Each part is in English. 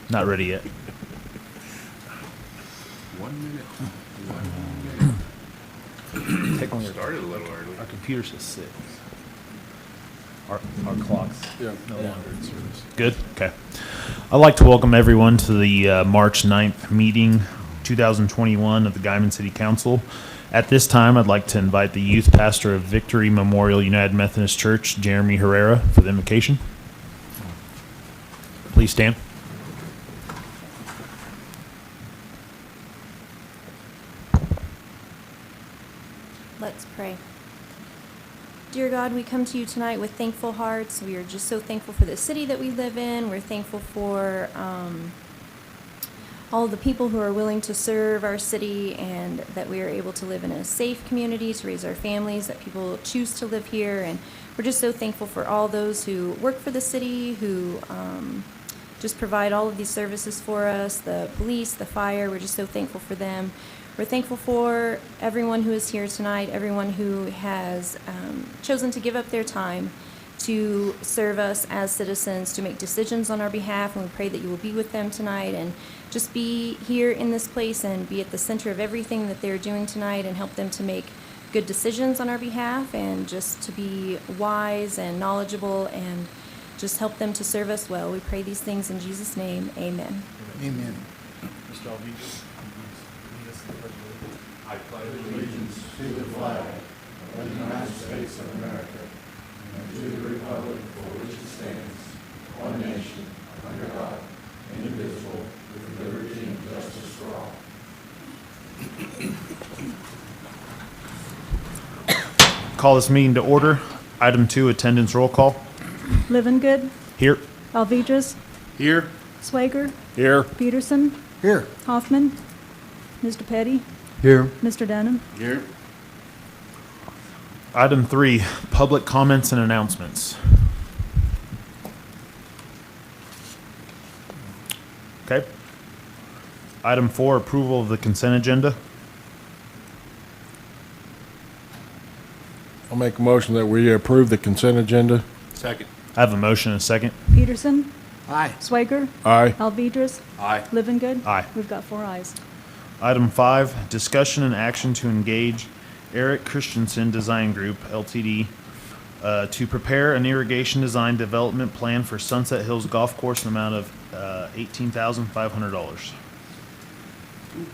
Not ready yet. 1 minute. Technically, Started a little early. our computer says 6. Our clocks Yeah. no longer in service. Good? Okay. I'd like to welcome everyone to the March 9th meeting, 2021 of the Guyman City Council. At this time, I'd like to invite the youth pastor of Victory Memorial United Methodist Church, Jeremy Herrera, for the invocation. Please stand. Let's pray. Dear God, we come to you tonight with thankful hearts. We are just so thankful for the city that we live in. We're thankful for all of the people who are willing to serve our city, and that we are able to live in a safe community to raise our families, that people choose to live here. And we're just so thankful for all those who work for the city, who just provide all of these services for us, the police, the fire. We're just so thankful for them. We're thankful for everyone who is here tonight, everyone who has chosen to give up their time to serve us as citizens, to make decisions on our behalf, and we pray that you will be with them tonight and just be here in this place and be at the center of everything that they're doing tonight, and help them to make good decisions on our behalf, and just to be wise and knowledgeable, and just help them to serve us well. We pray these things in Jesus' name. Amen. Amen. Mr. Alviges, lead us in the pledge of allegiance. I pledge Allegiance to the flag of the United States of America and to the republic for which it stands, one nation, under God, indivisible, with liberty and justice for all. Call this meeting to order. Item 2, attendance roll call. Livingood, Here. Alvidrez, Here. Swager, Here. Peterson, Here. Hoffman, Mr. Petty, Here. Mr. Dunham. Here. Item 3, public comments and announcements. Okay. Item 4, approval of the consent agenda. I'll make a motion that we approve the consent agenda. Second. I have a motion and a second. Peterson, Aye. Swager, Aye. Alvidrez, Aye. Livingood. Aye. We've got 4 ayes. Item 5, discussion and action to engage Eric Christensen Design Group, Ltd., to prepare an irrigation design development plan for Sunset Hills Golf Course in the amount of $18,500.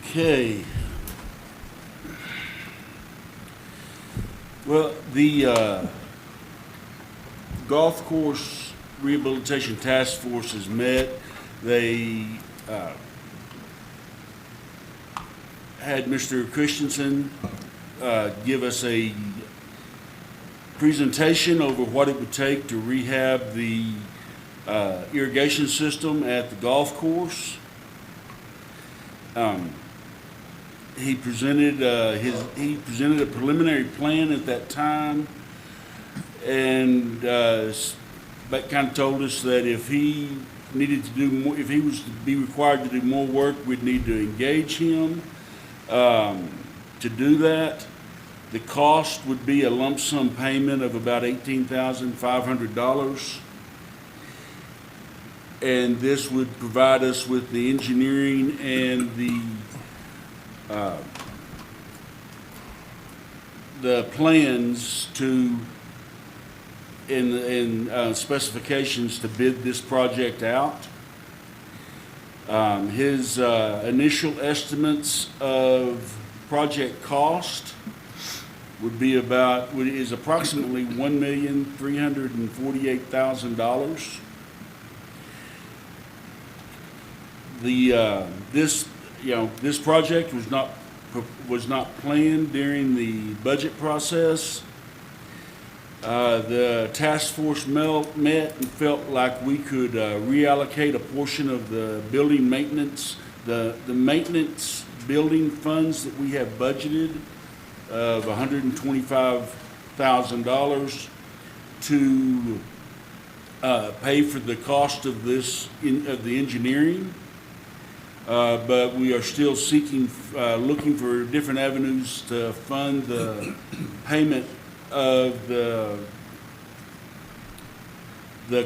Okay. Well, the Golf Course Rehabilitation Task Force has met. They had Mr. Christensen give us a presentation over what it would take to rehab the irrigation system at the golf course. He presented a preliminary plan at that time, and but kind of told us that if he needed to do more, if he was to be required to do more work, we'd need to engage him to do that. The cost would be a lump sum payment of about $18,500. And this would provide us with the engineering and the plans to and specifications to bid this project out. His initial estimates of project cost would be is approximately $1,348,000. This project was not planned during the budget process. The task force met and felt like we could reallocate a portion of the building maintenance, the maintenance building funds that we have budgeted of $125,000 to pay for the cost of the engineering. But we are still looking for different avenues to fund the payment of the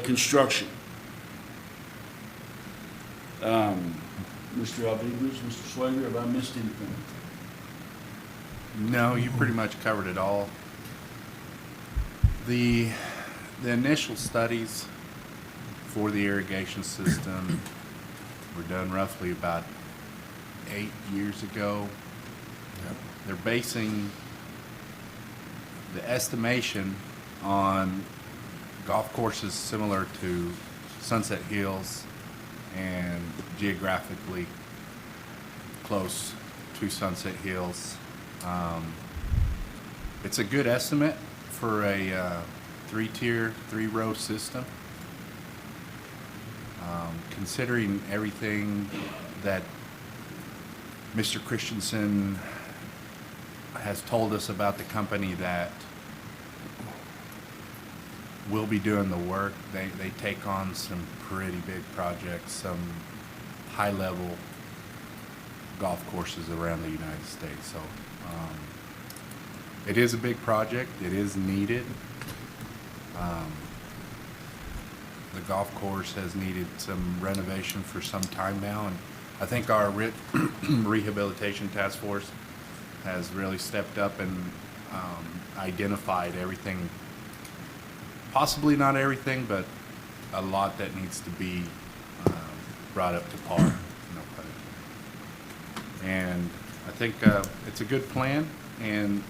construction. Mr. Alvidrez, Mr. Swager, have I missed anything? No, you pretty much covered it all. The initial studies for the irrigation system were done roughly about 8 years ago. They're basing the estimation on golf courses similar to Sunset Hills and geographically close to Sunset Hills. It's a good estimate for a 3-tier, 3-row system. Considering everything that Mr. Christensen has told us about the company that will be doing the work, they take on some pretty big projects, some high-level golf courses around the United States. So it is a big project. It is needed. The golf course has needed some renovation for some time now, and I think our rehabilitation task force has really stepped up and identified everything, possibly not everything, but a lot that needs to be brought up to par. No pun intended. And I think it's a good plan, and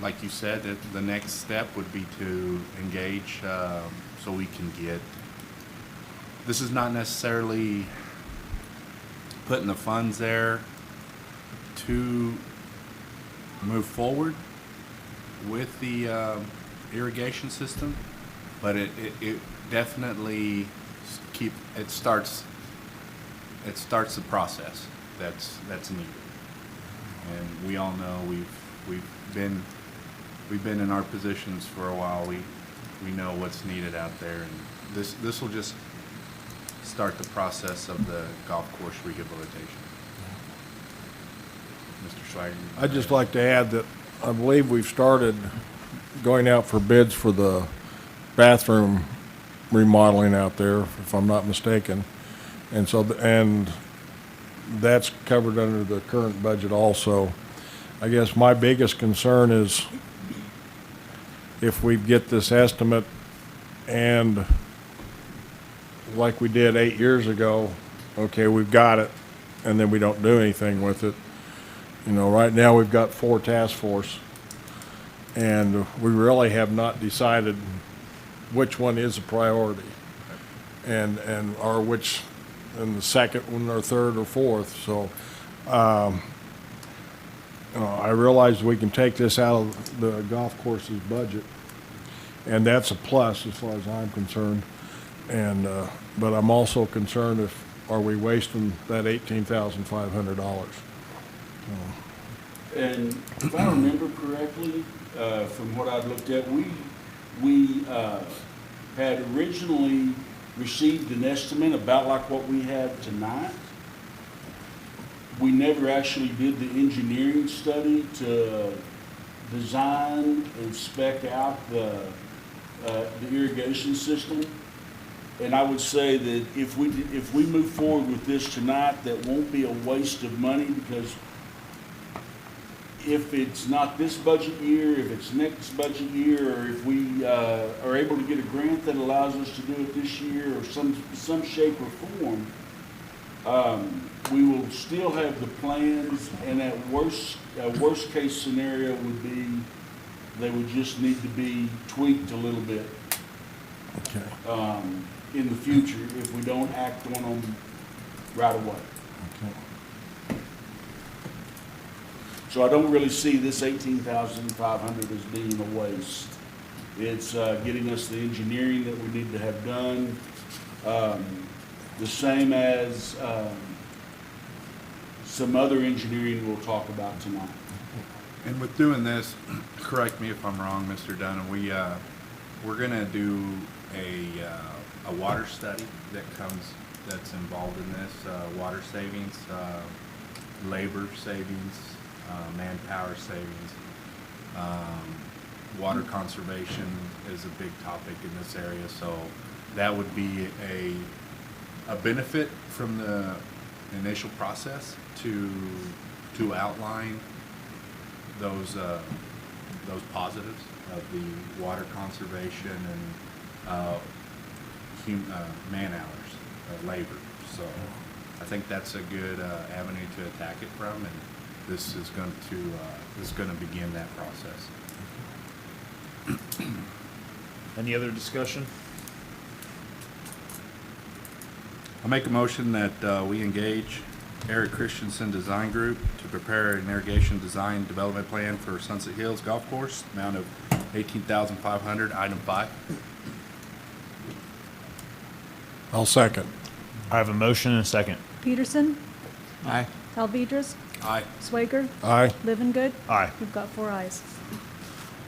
like you said, the next step would be to engage so we can get, this is not necessarily putting the funds there to move forward with the irrigation system, but it definitely it starts the process that's needed. And we all know we've been in our positions for a while. We know what's needed out there, and this will just start the process of the golf course rehabilitation. Mr. Schweiger? I'd just like to add that I believe we've started going out for bids for the bathroom remodeling out there, if I'm not mistaken. And so, and that's covered under the current budget also. I guess my biggest concern is if we get this estimate and like we did 8 years ago, okay, we've got it, and then we don't do anything with it. You know, right now we've got 4 task force, and we really have not decided which one is a priority, and or which, and the second one or third or fourth. So, you know, I realize we can take this out of the golf course's budget, and that's a plus as far as I'm concerned. And but I'm also concerned are we wasting that $18,500? And if I remember correctly, from what I've looked at, we had originally received an estimate about like what we have tonight. We never actually did the engineering study to design and spec out the irrigation system. And I would say that if we move forward with this tonight, that won't be a waste of money, because if it's not this budget year, if it's next budget year, or if we are able to get a grant that allows us to do it this year, or some shape or form, we will still have the plans, and a worst case scenario would be they would just need to be tweaked a little bit. Okay. In the future, if we don't act on them right away. Okay. So I don't really see this $18,500 as being a waste. It's getting us the engineering that we need to have done, the same as some other engineering we'll talk about tonight. And with doing this, correct me if I'm wrong, Mr. Dunham, we're going to do a water study that's involved in this, water savings, labor savings, manpower savings. Water conservation is a big topic in this area, so that would be a benefit from the initial process to outline those positives of the water conservation and man hours, labor. So I think that's a good avenue to attack it from, and this is going to begin that process. Any other discussion? I make a motion that we engage Eric Christensen Design Group to prepare an irrigation design development plan for Sunset Hills Golf Course, amount of $18,500, item 5. I'll second. I have a motion and a second. Peterson, Aye. Alvedras, Aye. Swager, Aye. Livengood. Aye. We've got 4 ayes.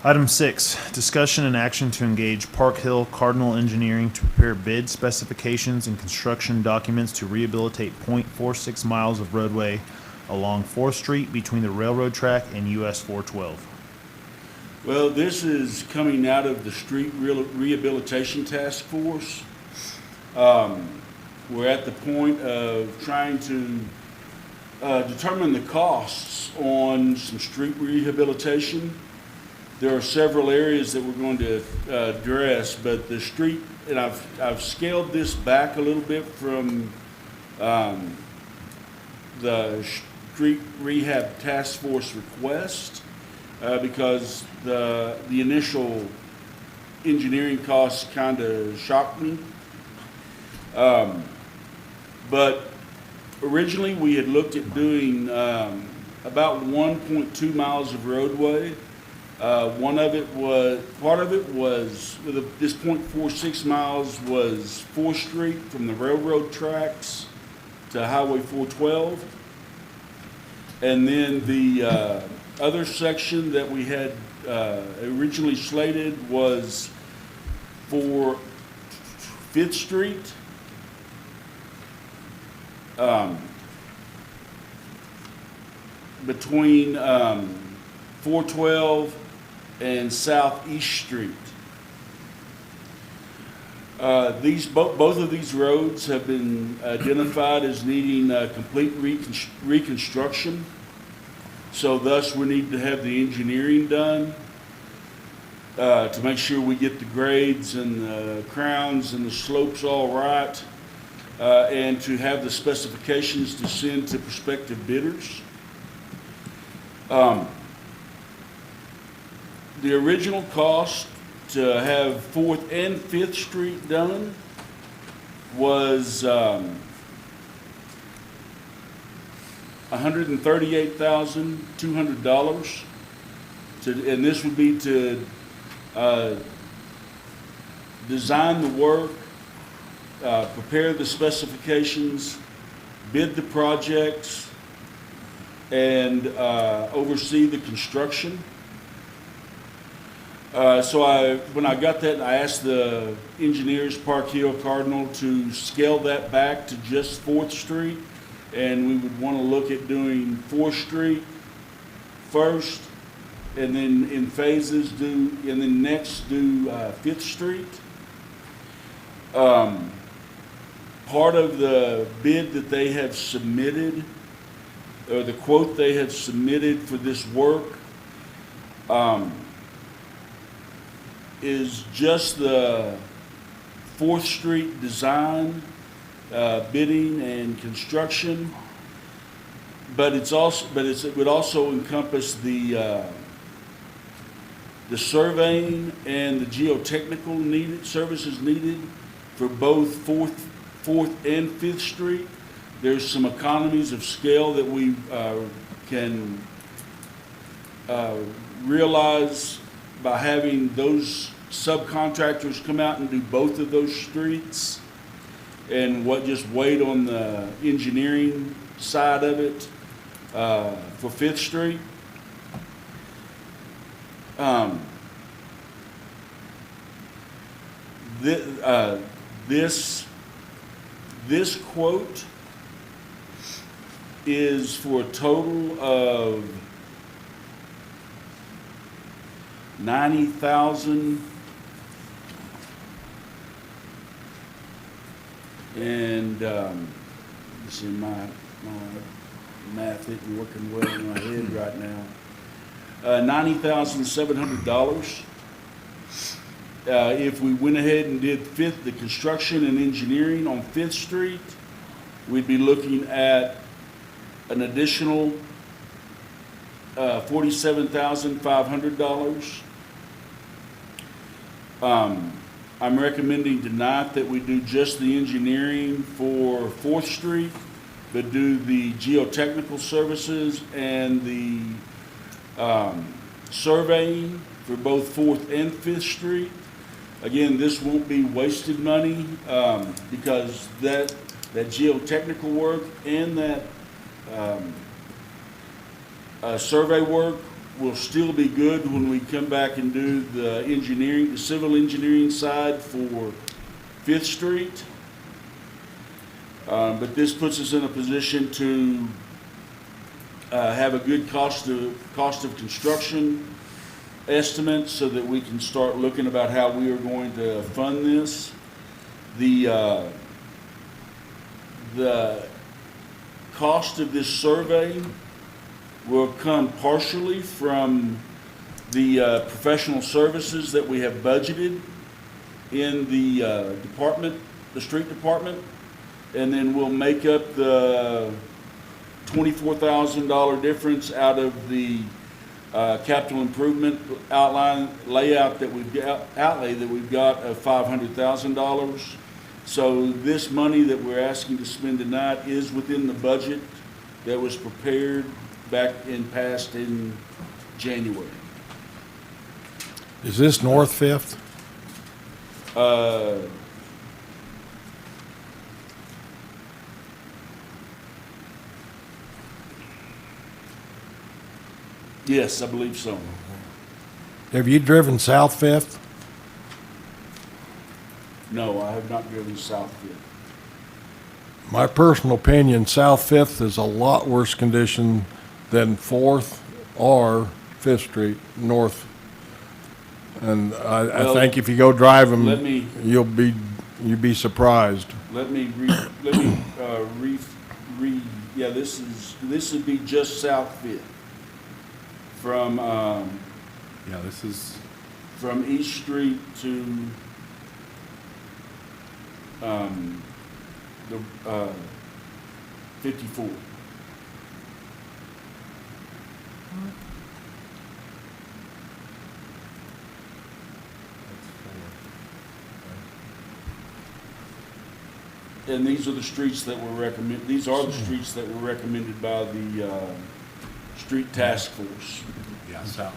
Item 6, discussion and action to engage Park Hill Cardinal Engineering to prepare bid specifications and construction documents to rehabilitate .46 miles of roadway along 4th Street between the railroad track and US 412. Well, this is coming out of the Street Rehabilitation Task Force. We're at the point of trying to determine the costs on some street rehabilitation. There are several areas that we're going to address, but the street, and I've scaled this back a little bit from the Street Rehab Task Force request because the initial engineering costs kind of shocked me. But originally we had looked at doing about 1.2 miles of roadway. Part of it was, this .46 miles was 4th Street from the railroad tracks to Highway 412. And then the other section that we had originally slated was for 5th Street. Between 412 and Southeast Street. Both of these roads have been identified as needing complete reconstruction. So thus we need to have the engineering done to make sure we get the grades and the crowns and the slopes all right, and to have the specifications to send to prospective bidders. The original cost to have 4th and 5th Street done was $138,200. And this would be to design the work, prepare the specifications, bid the projects, and oversee the construction. So when I got that, I asked the engineers, Park Hill Cardinal, to scale that back to just 4th Street, and we would want to look at doing 4th Street first, and then in phases and then next do 5th Street. Part of the bid that they have submitted, or the quote they have submitted for this work, is just the 4th Street design, bidding and construction, but it would also encompass the surveying and the geotechnical services needed for both 4th and 5th Street. There's some economies of scale that we can realize by having those subcontractors come out and do both of those streets, and just wait on the engineering side of it for 5th Street. This quote is for a total of $90,000. And, let's see, my math isn't working well in my head right now. $90,700. If we went ahead and did the construction and engineering on Fifth Street, we'd be looking at an additional $47,500. I'm recommending tonight that we do just the engineering for Fourth Street, but do the geotechnical services and the surveying for both Fourth and Fifth Street. Again, this won't be wasted money because that geotechnical work and that survey work will still be good when we come back and do the engineering, the civil engineering side for Fifth Street. But this puts us in a position to have a good cost of construction estimate so that we can start looking about how we are going to fund this. The cost of this survey will come partially from the professional services that we have budgeted in the department, the street department, and then we'll make up the $24,000 difference out of the capital improvement layout that we've got, outlay that we've got of $500,000. So this money that we're asking to spend tonight is within the budget that was prepared back and passed in January. Is this North Fifth? Yes, I believe so. Have you driven South Fifth? No, I have not driven south yet. My personal opinion, South Fifth is a lot worse condition than Fourth or Fifth Street North. And I Well, think if you go drive them, let me- you'll be surprised. This would be just South Fifth. From, Yeah, this is, from East Street to, the, 54. And these are the streets that were these are the streets that were recommended by the, street task force. yeah, South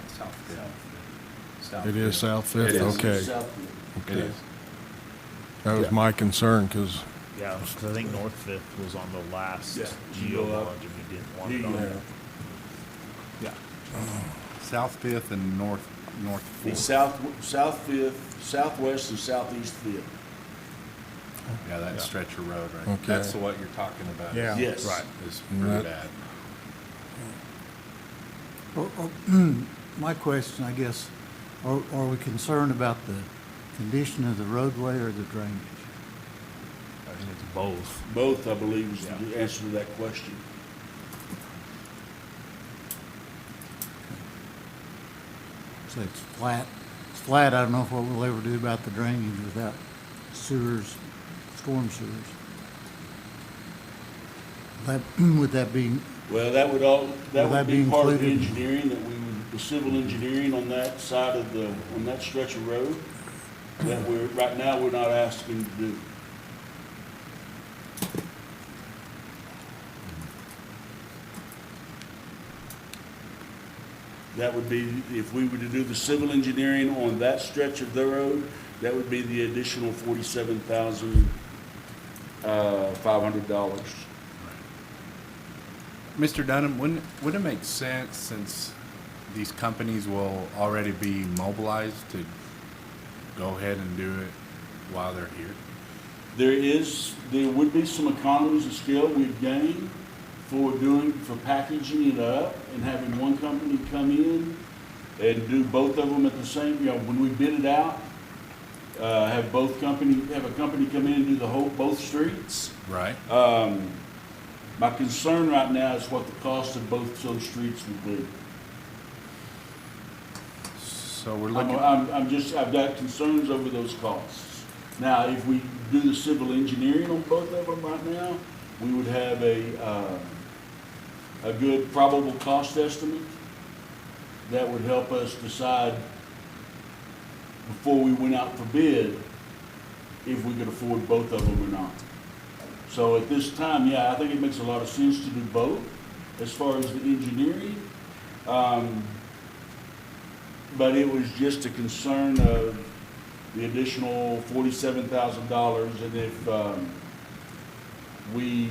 It is South Fifth, It is. okay. South Fifth. It is. That was my concern, because Yeah, 'cause I think North Fifth was on the last Yeah. geo bond and we didn't want it on there. Yeah. South Fifth and North The Fourth. South Fifth, Southwest and Southeast Fifth. Yeah, that stretch of road, right? Okay. That's what you're talking about. Yeah. Yes. Right. Is That- pretty bad. My question, I guess, are we concerned about the condition of the roadway or the drainage? I think it's both. Both, I believe, is the answer to that question. So it's flat. It's flat. I don't know what we'll ever do about the drainage without sewers, storm sewers. Would that be, Well, that would that would be be part of the included? engineering the civil engineering on that side of on that stretch of road that right now we're not asking to do. That would be, if we were to do the civil engineering on that stretch of the road, that would be the additional $47,500. Mr. Dunham, wouldn't it make sense, since these companies will already be mobilized, to go ahead and do it while they're here? There would be some economies of scale we've gained for packaging it up and having one company come in and do both of them at the same, when we bid it out have a company come in and do both streets. Right. My concern right now is what the cost of both those streets would be. So we're looking, I've got concerns over those costs. Now, if we do the civil engineering on both of them right now, we would have a good probable cost estimate that would help us decide before we went out for bid if we could afford both of them or not. So at this time, yeah, I think it makes a lot of sense to do both as far as the engineering. But it was just a concern of the additional $47,000, and if we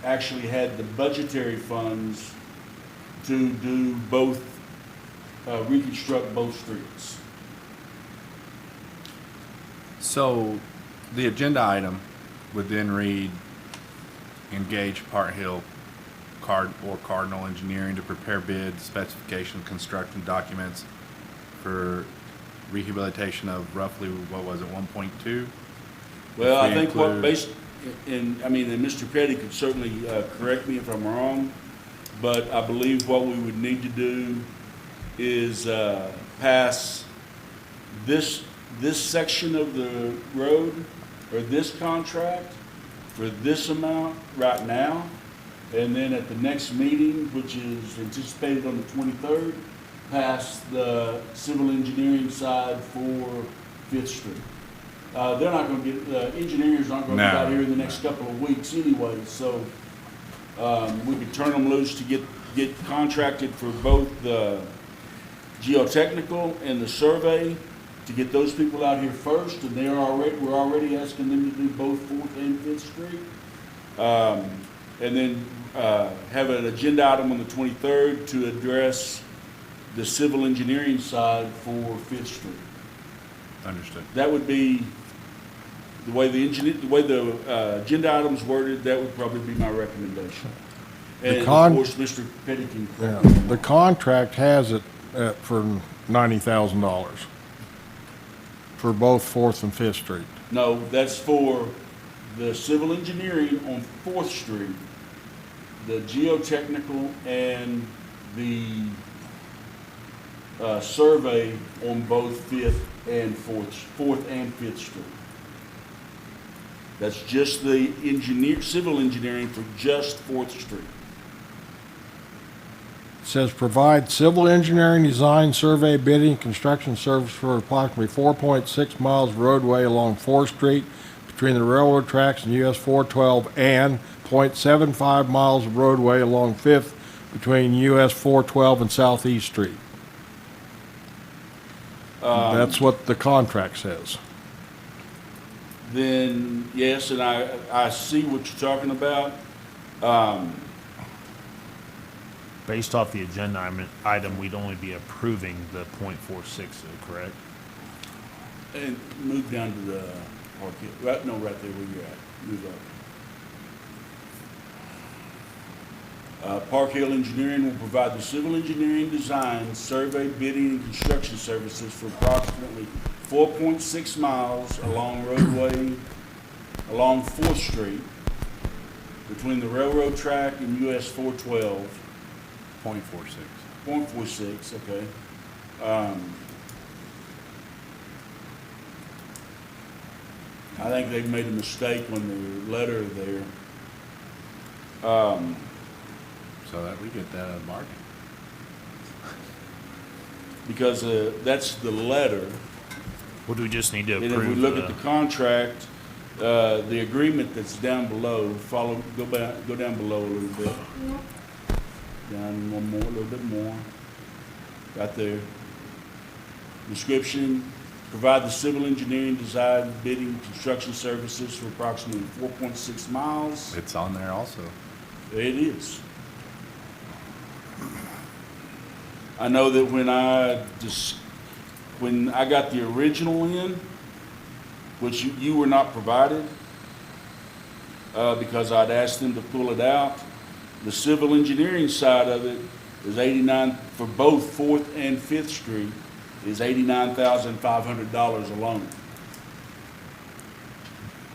actually had the budgetary funds to do both, reconstruct both streets. so the agenda item would then read, engage Part Hill Cardinal Engineering to prepare bids, specification, construction documents for rehabilitation of roughly, what was it, 1.2? Well, I If we think what include- and Mr. Petty could certainly correct me if I'm wrong, but I believe what we would need to do is pass this section of the road, or this contract, for this amount right now, and then at the next meeting, which is anticipated on the 23rd, pass the civil engineering side for Fifth Street. They're not gonna get, the engineers aren't gonna be No. out here in the next couple of weeks anyway, so we could turn them loose to get contracted for both the geotechnical and the survey, to get those people out here first, and we're already asking them to do both Fourth and Fifth Street. And then have an agenda item on the 23rd to address the civil engineering side for Fifth Street. Understood. That would be, the way the agenda item's worded, that would probably be my recommendation. And of course, Mr. Petty can Yeah, correct me. the contract has it for $90,000 for both Fourth and Fifth Street. No, that's for the civil engineering on Fourth Street, the geotechnical, and the survey on both Fourth and Fifth Street. That's just the civil engineering for just Fourth Street. It says provide civil engineering, design, survey, bidding, construction service for approximately 4.6 miles of roadway along Fourth Street between the railroad tracks and US 412, and 0.75 miles of roadway along Fifth between US 412 and Southeast Street. That's what the contract says. Then, yes, and I see what you're talking about. Based off the agenda item, we'd only be approving the .46, correct? And move down to the Park Hill, right there where you're at, move up. Park Hill Engineering will provide the civil engineering, design, survey, bidding, and construction services for approximately 4.6 miles along Fourth Street between the railroad track and US 412. 0.46. 0.46, okay. I think they've made a mistake on the letter there. So that we get that out of market. Because that's the letter. What do we just need to And if approve? we look at the contract, the agreement that's down below, go down below a little bit. Down one more, a little bit more. Right there. Description, provide the civil engineering, design, bidding, construction services for approximately 4.6 miles. It's on there also. It is. I know that when I got the original in, which you were not provided, because I'd asked them to pull it out, the civil engineering side of it is 89, for both Fourth and Fifth Street, is $89,500 alone.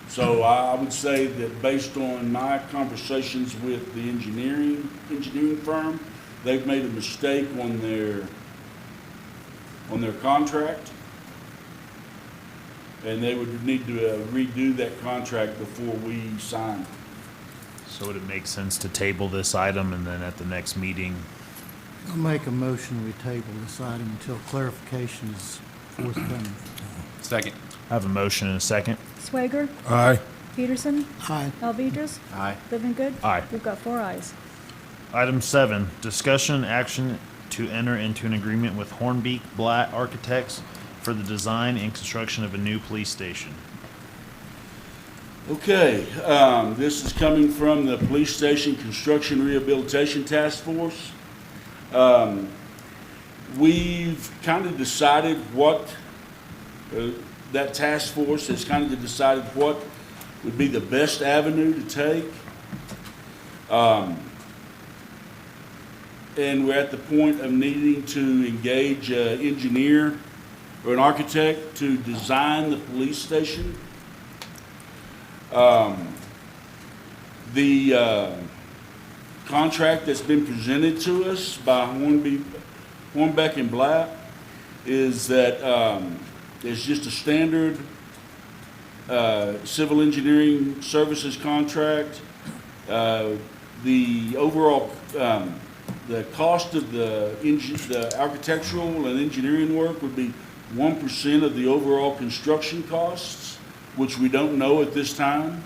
So I would say that based on my conversations with the engineering firm, they've made a mistake on their contract. And they would need to redo that contract before we sign. So would it make sense to table this item and then at the next meeting? I'll make a motion, we table this item until clarification is forthcoming. Second. I have a motion and a second. Swager, Aye. Peterson, Aye. Alvedras, Aye. Living Good. Aye. We've got 4 ayes. Item 7, discussion action to enter into an agreement with Hornbeak Blatt Architects for the design and construction of a new police station. Okay, this is coming from the Police Station Construction Rehabilitation Task Force. We've kind of decided what, that task force has kind of decided what would be the best avenue to take. And we're at the point of needing to engage an engineer or an architect to design the police station. The contract that's been presented to us by Hornbeck and Blatt is that it's just a standard civil engineering services contract. The overall the cost of the architectural and engineering work would be 1% of the overall construction costs, which we don't know at this time.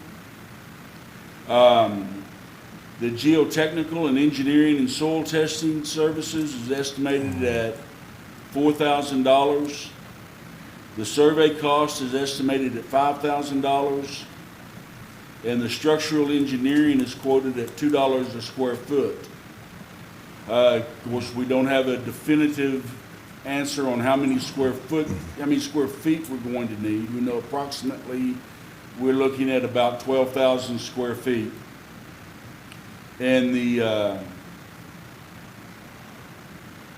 The geotechnical and engineering and soil testing services is estimated at $4,000. The survey cost is estimated at $5,000. And the structural engineering is quoted at $2 a square foot. Of course, we don't have a definitive answer on how many square feet we're going to need. We know approximately we're looking at about 12,000 square feet. And the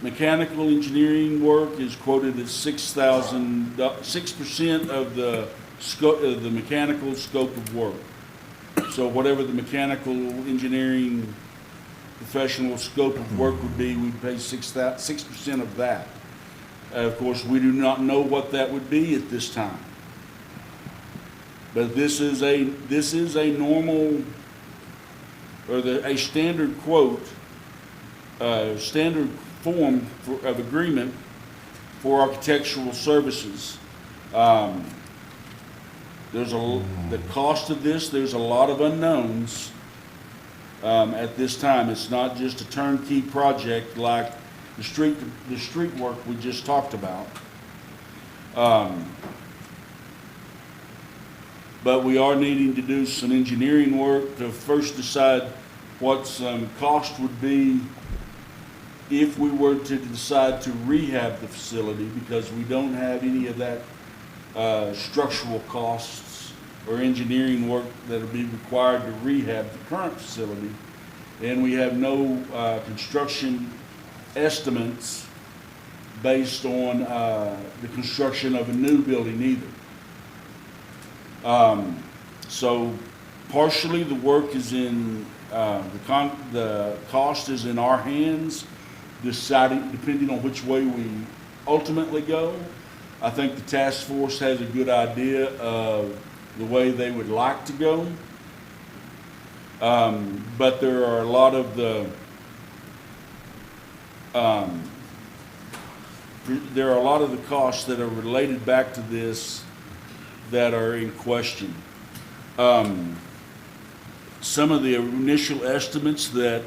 mechanical engineering work is quoted at 6% of the scope of the mechanical scope of work. So whatever the mechanical engineering professional scope of work would be, we'd pay 6% of that. Of course, we do not know what that would be at this time. But this is a normal, or a standard quote, standard form of agreement for architectural services. The cost of this, there's a lot of unknowns at this time. It's not just a turnkey project like the street work we just talked about. But we are needing to do some engineering work to first decide what some cost would be if we were to decide to rehab the facility, because we don't have any of that structural costs or engineering work that would be required to rehab the current facility. And we have no construction estimates based on the construction of a new building either. So partially the work is in, the cost is in our hands, depending on which way we ultimately go. I think the task force has a good idea of the way they would like to go. But there are a lot of the costs that are related back to this that are in question. Some of the initial estimates that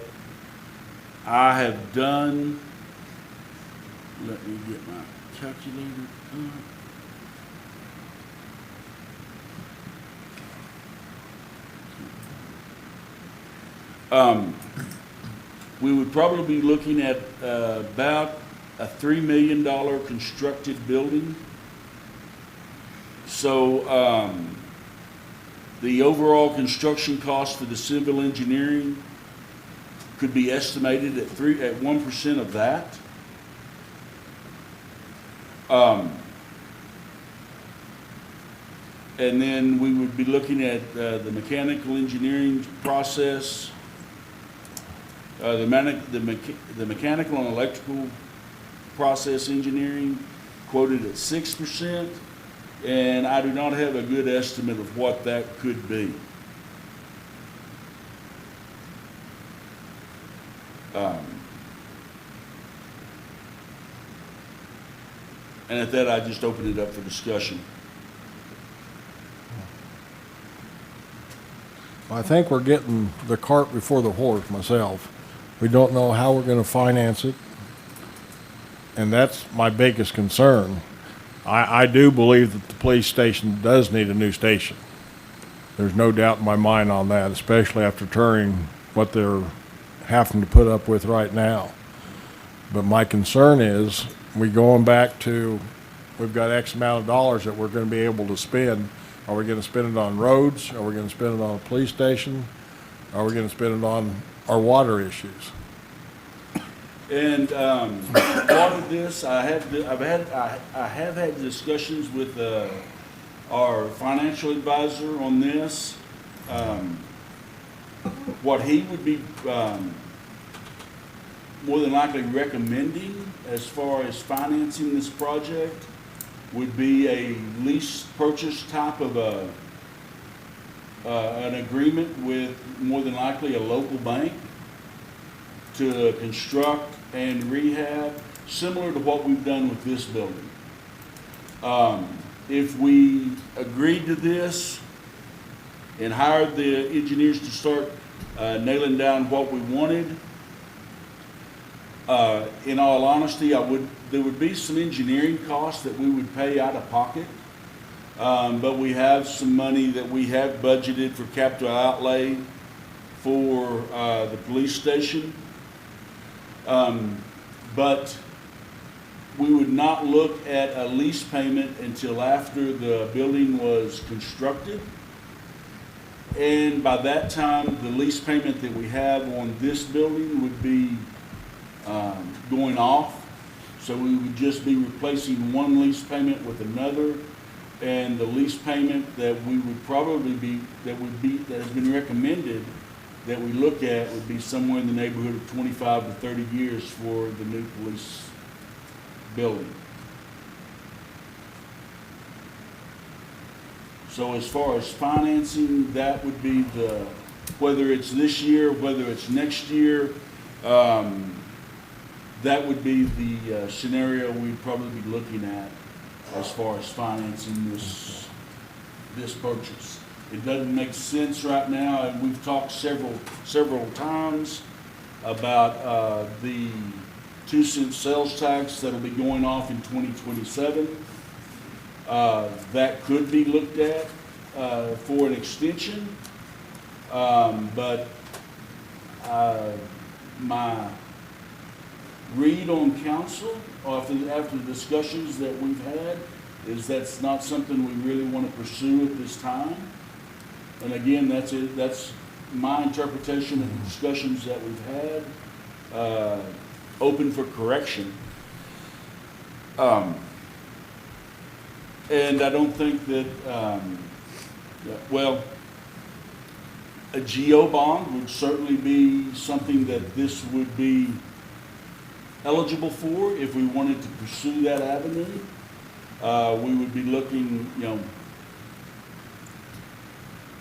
I have done, let me get my calculator up. We would probably be looking at about a $3 million constructed building. So the overall construction cost for the civil engineering could be estimated at 1% of that. And then we would be looking at the mechanical engineering process, the mechanical and electrical process engineering quoted at 6%, and I do not have a good estimate of what that could be. And at that, I just open it up for discussion. I think we're getting the cart before the horse myself. We don't know how we're gonna finance it. And that's my biggest concern. I do believe that the police station does need a new station. There's no doubt in my mind on that, especially after touring what they're having to put up with right now. But my concern is, we going back to, we've got X amount of dollars that we're gonna be able to spend. Are we gonna spend it on roads? Are we gonna spend it on a police station? Are we gonna spend it on our water issues? And part of this, I have had discussions with our financial advisor on this. What he would be more than likely recommending as far as financing this project would be a lease purchase type of an agreement with more than likely a local bank to construct and rehab, similar to what we've done with this building. If we agreed to this and hired the engineers to start nailing down what we wanted, in all honesty, there would be some engineering costs that we would pay out of pocket, but we have some money that we have budgeted for capital outlay for the police station. But we would not look at a lease payment until after the building was constructed. And by that time, the lease payment that we have on this building would be going off. So we would just be replacing one lease payment with another. And the lease payment that we would probably be, that has been recommended that we look at would be somewhere in the neighborhood of 25 to 30 years for the new police building. So as far as financing, that would be whether it's this year, whether it's next year, that would be the scenario we'd probably be looking at as far as financing this purchase. It doesn't make sense right now, and we've talked several times about the 2-cent sales tax that'll be going off in 2027. That could be looked at for an extension, but my read on council after the discussions that we've had is that's not something we really want to pursue at this time. And again, that's my interpretation of the discussions that we've had, open for correction. And I don't think that, a GO bond would certainly be something that this would be eligible for if we wanted to pursue that avenue. We would be looking,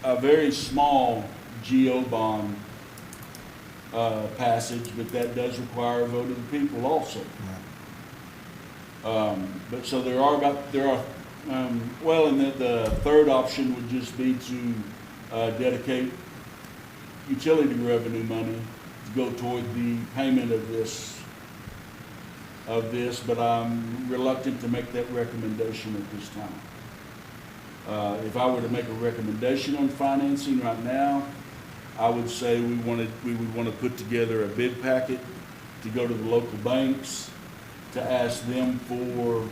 a very small GO bond passage, but that does require a vote of the people also. But so and the third option would just be to dedicate utility revenue money to go toward the payment of this, but I'm reluctant to make that recommendation at this time. If I were to make a recommendation on financing right now, I would say we would want to put together a bid packet to go to the local banks to ask them for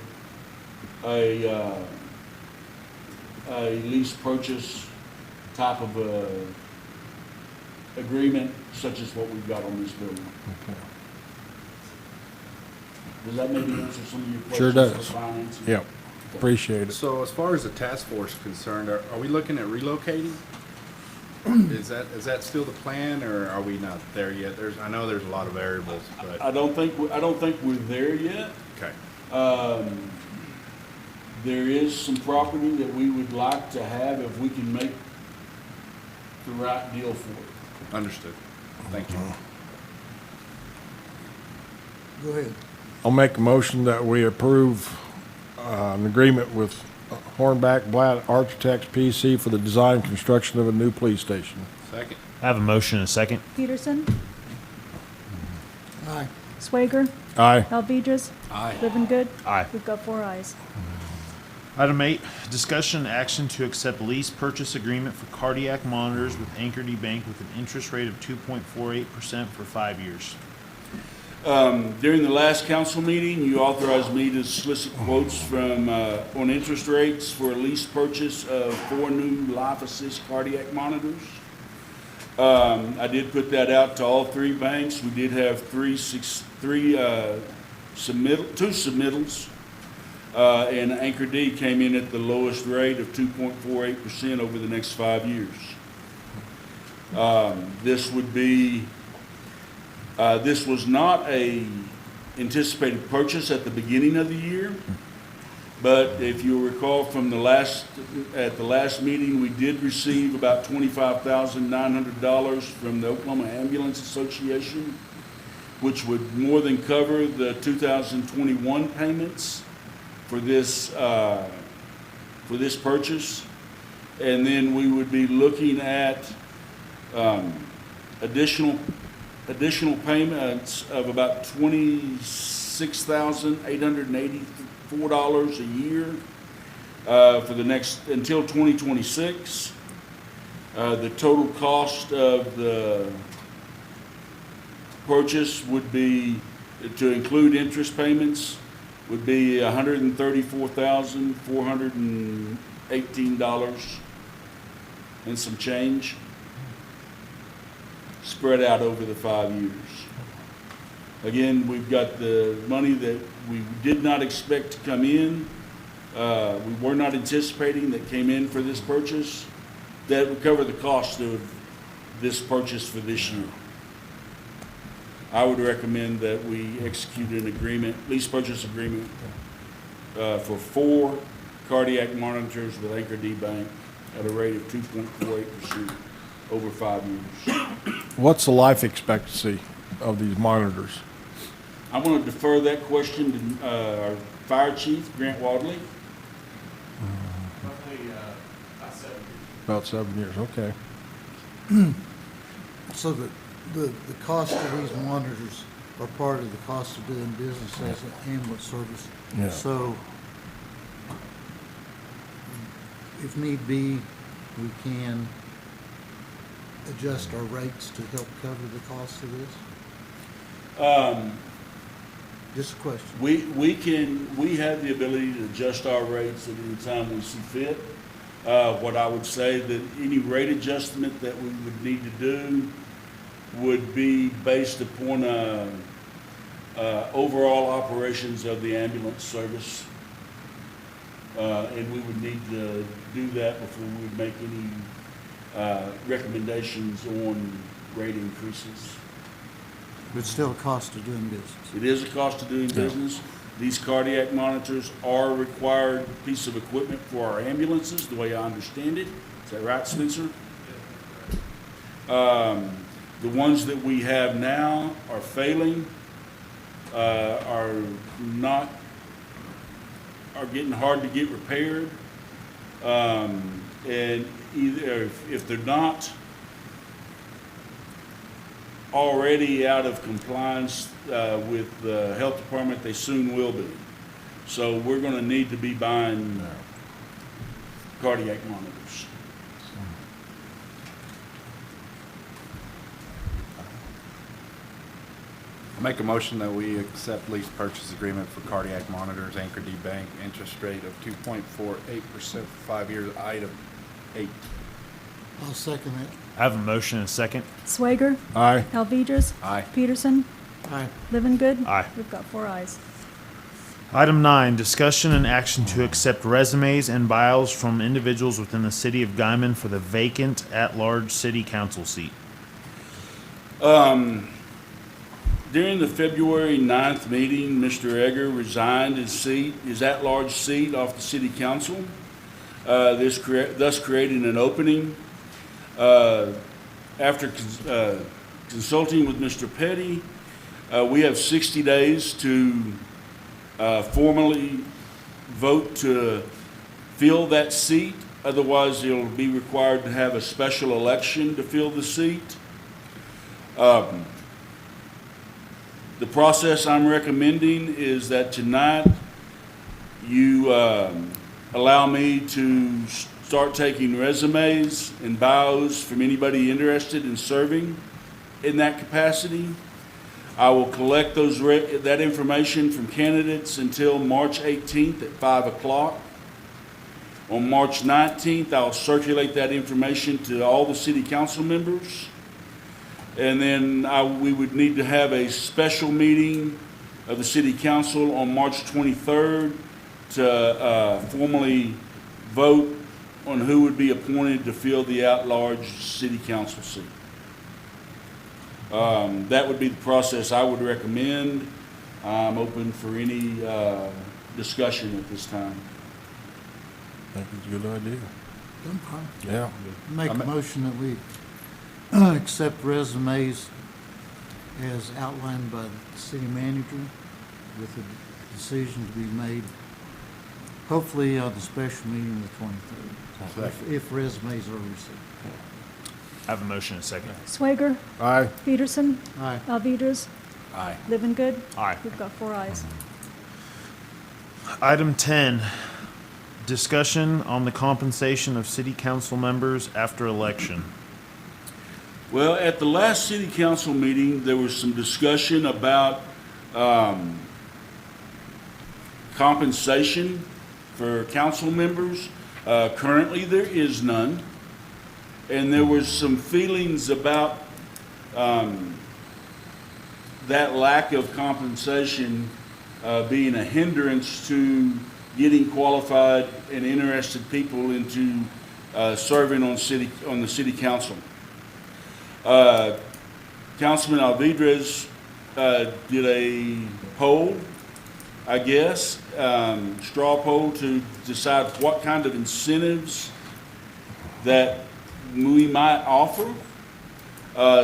a lease purchase type of agreement, such as what we've got on this building. Okay. Does that maybe answer some of your Sure questions does. for financing? Yep, appreciate it. So as far as the task force is concerned, are we looking at relocating? Is that still the plan, or are we not there yet? I know there's a lot of variables, but, I don't think we're there yet. okay. There is some property that we would like to have if we can make the right deal for it. Understood. Thank you. Go ahead. I'll make a motion that we approve an agreement with Hornback Blatt Architects PC for the design and construction of a new police station. Second? I have a motion and a second. Peterson, Aye. Swager, Aye. Alvedras, Aye. Living Good. Aye. We've got 4 ayes. Item 8, discussion and action to accept lease purchase agreement for cardiac monitors with Anchor D Bank with an interest rate of 2.48% for 5 years. During the last council meeting, you authorized me to solicit quotes from, on interest rates for a lease purchase of 4 new Life Assist cardiac monitors. I did put that out to all 3 banks. We did have two submittals. And Anchor D came in at the lowest rate of 2.48% over the next 5 years. This was not a anticipated purchase at the beginning of the year, but if you recall from at the last meeting, we did receive about $25,900 from the Oklahoma Ambulance Association, which would more than cover the 2021 payments for this purchase. And then we would be looking at additional payments of about $26,884 a year for the next until 2026. The total cost of the purchase would be, to include interest payments, would be $134,418 and some change, spread out over the 5 years. Again, we've got the money that we did not expect to come in, we were not anticipating that came in for this purchase, that would cover the cost of this purchase for this year. I would recommend that we execute an agreement, lease purchase agreement, for 4 cardiac monitors with Anchor D Bank at a rate of 2.48% over 5 years. What's the life expectancy of these monitors? I'm going to defer that question to our fire chief, Grant Wadley. About 7 years, okay. So the cost of these monitors are part of the cost of doing business as an ambulance service. Yeah. So if need be, we can adjust our rates to help cover the cost of this? Just a question. We have the ability to adjust our rates at any time we see fit. What I would say that any rate adjustment that we would need to do would be based upon overall operations of the ambulance service. And we would need to do that before we would make any recommendations on rate increases. But it's still a cost of doing business. It is a cost of doing business. These cardiac monitors are a required piece of equipment for our ambulances, the way I understand it. Is that right, Spencer? The ones that we have now are failing, are getting hard to get repaired. And either if they're not already out of compliance with the health department, they soon will be. So we're going to need to be buying cardiac monitors. I make a motion that we accept lease purchase agreement for cardiac monitors, Anchor D Bank, interest rate of 2.48% for 5 years, item 8. I'll second that. I have a motion and a second. Swager, Aye. Alvedras, Aye. Peterson, Aye. Living Good. Aye. We've got 4 ayes. Item 9, discussion and action to accept resumes and bios from individuals within the city of Guyman for the vacant at-large city council seat. During the February 9th meeting, Mr. Egger resigned his at-large seat off the city council, thus creating an opening. After consulting with Mr. Petty, we have 60 days to formally vote to fill that seat. Otherwise, it'll be required to have a special election to fill the seat. The process I'm recommending is that tonight you allow me to start taking resumes and bios from anybody interested in serving in that capacity. I will collect that information from candidates until March 18th at 5 o'clock. On March 19th, I'll circulate that information to all the city council members. And then we would need to have a special meeting of the city council on March 23rd to formally vote on who would be appointed to fill the at-large city council seat. That would be the process I would recommend. I'm open for any discussion at this time. I think it's a good idea. Yeah. Make a motion that we accept resumes as outlined by the city manager with a decision to be made, hopefully on the special meeting on the 23rd, if resumes are received. I have a motion and a second. Swager, Aye. Peterson, Aye. Alvedras, Aye. Living Good. Aye. We've got 4 ayes. Item 10, discussion on the compensation of city council members after election. Well, at the last city council meeting, there was some discussion about compensation for council members. Currently, there is none. And there was some feelings about that lack of compensation being a hindrance to getting qualified and interested people into serving on the city council. Councilman Alvedras did a poll, I guess, straw poll to decide what kind of incentives that we might offer.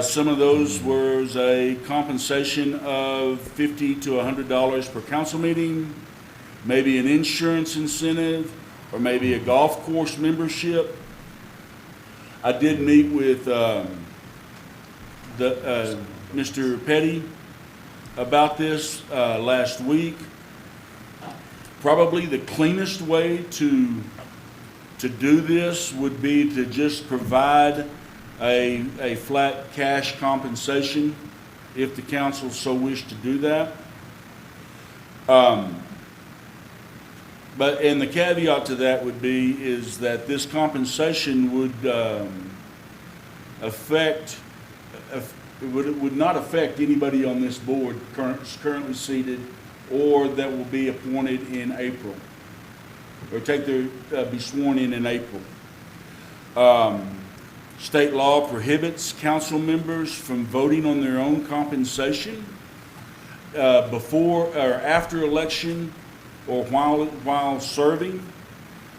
Some of those was a compensation of $50 to $100 per council meeting, maybe an insurance incentive, or maybe a golf course membership. I did meet with Mr. Petty about this last week. Probably the cleanest way to do this would be to just provide a flat cash compensation if the council so wished to do that. And the caveat to that would be is that this compensation would would not affect anybody on this board currently seated or that will be appointed in April or be sworn in April. State law prohibits council members from voting on their own compensation before or after election or while serving.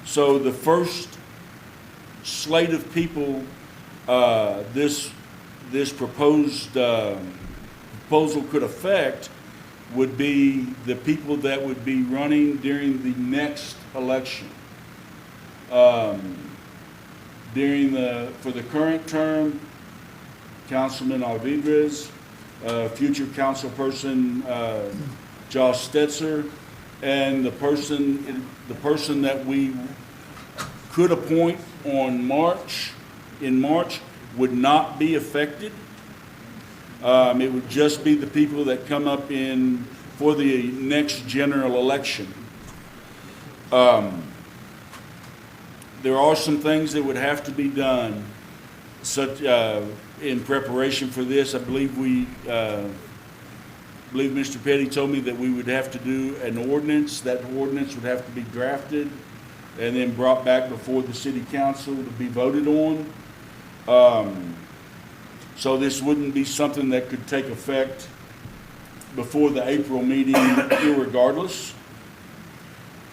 So the first slate of people this proposal could affect would be the people that would be running during the next election. For the current term, Councilman Alvedras, future councilperson Josh Stetzer, and the person that we could appoint in March would not be affected. It would just be the people that come up for the next general election. There are some things that would have to be done, such in preparation for this. I believe believe Mr. Petty told me that we would have to do an ordinance. That ordinance would have to be drafted and then brought back before the city council to be voted on. So this wouldn't be something that could take effect before the April meeting irregardless.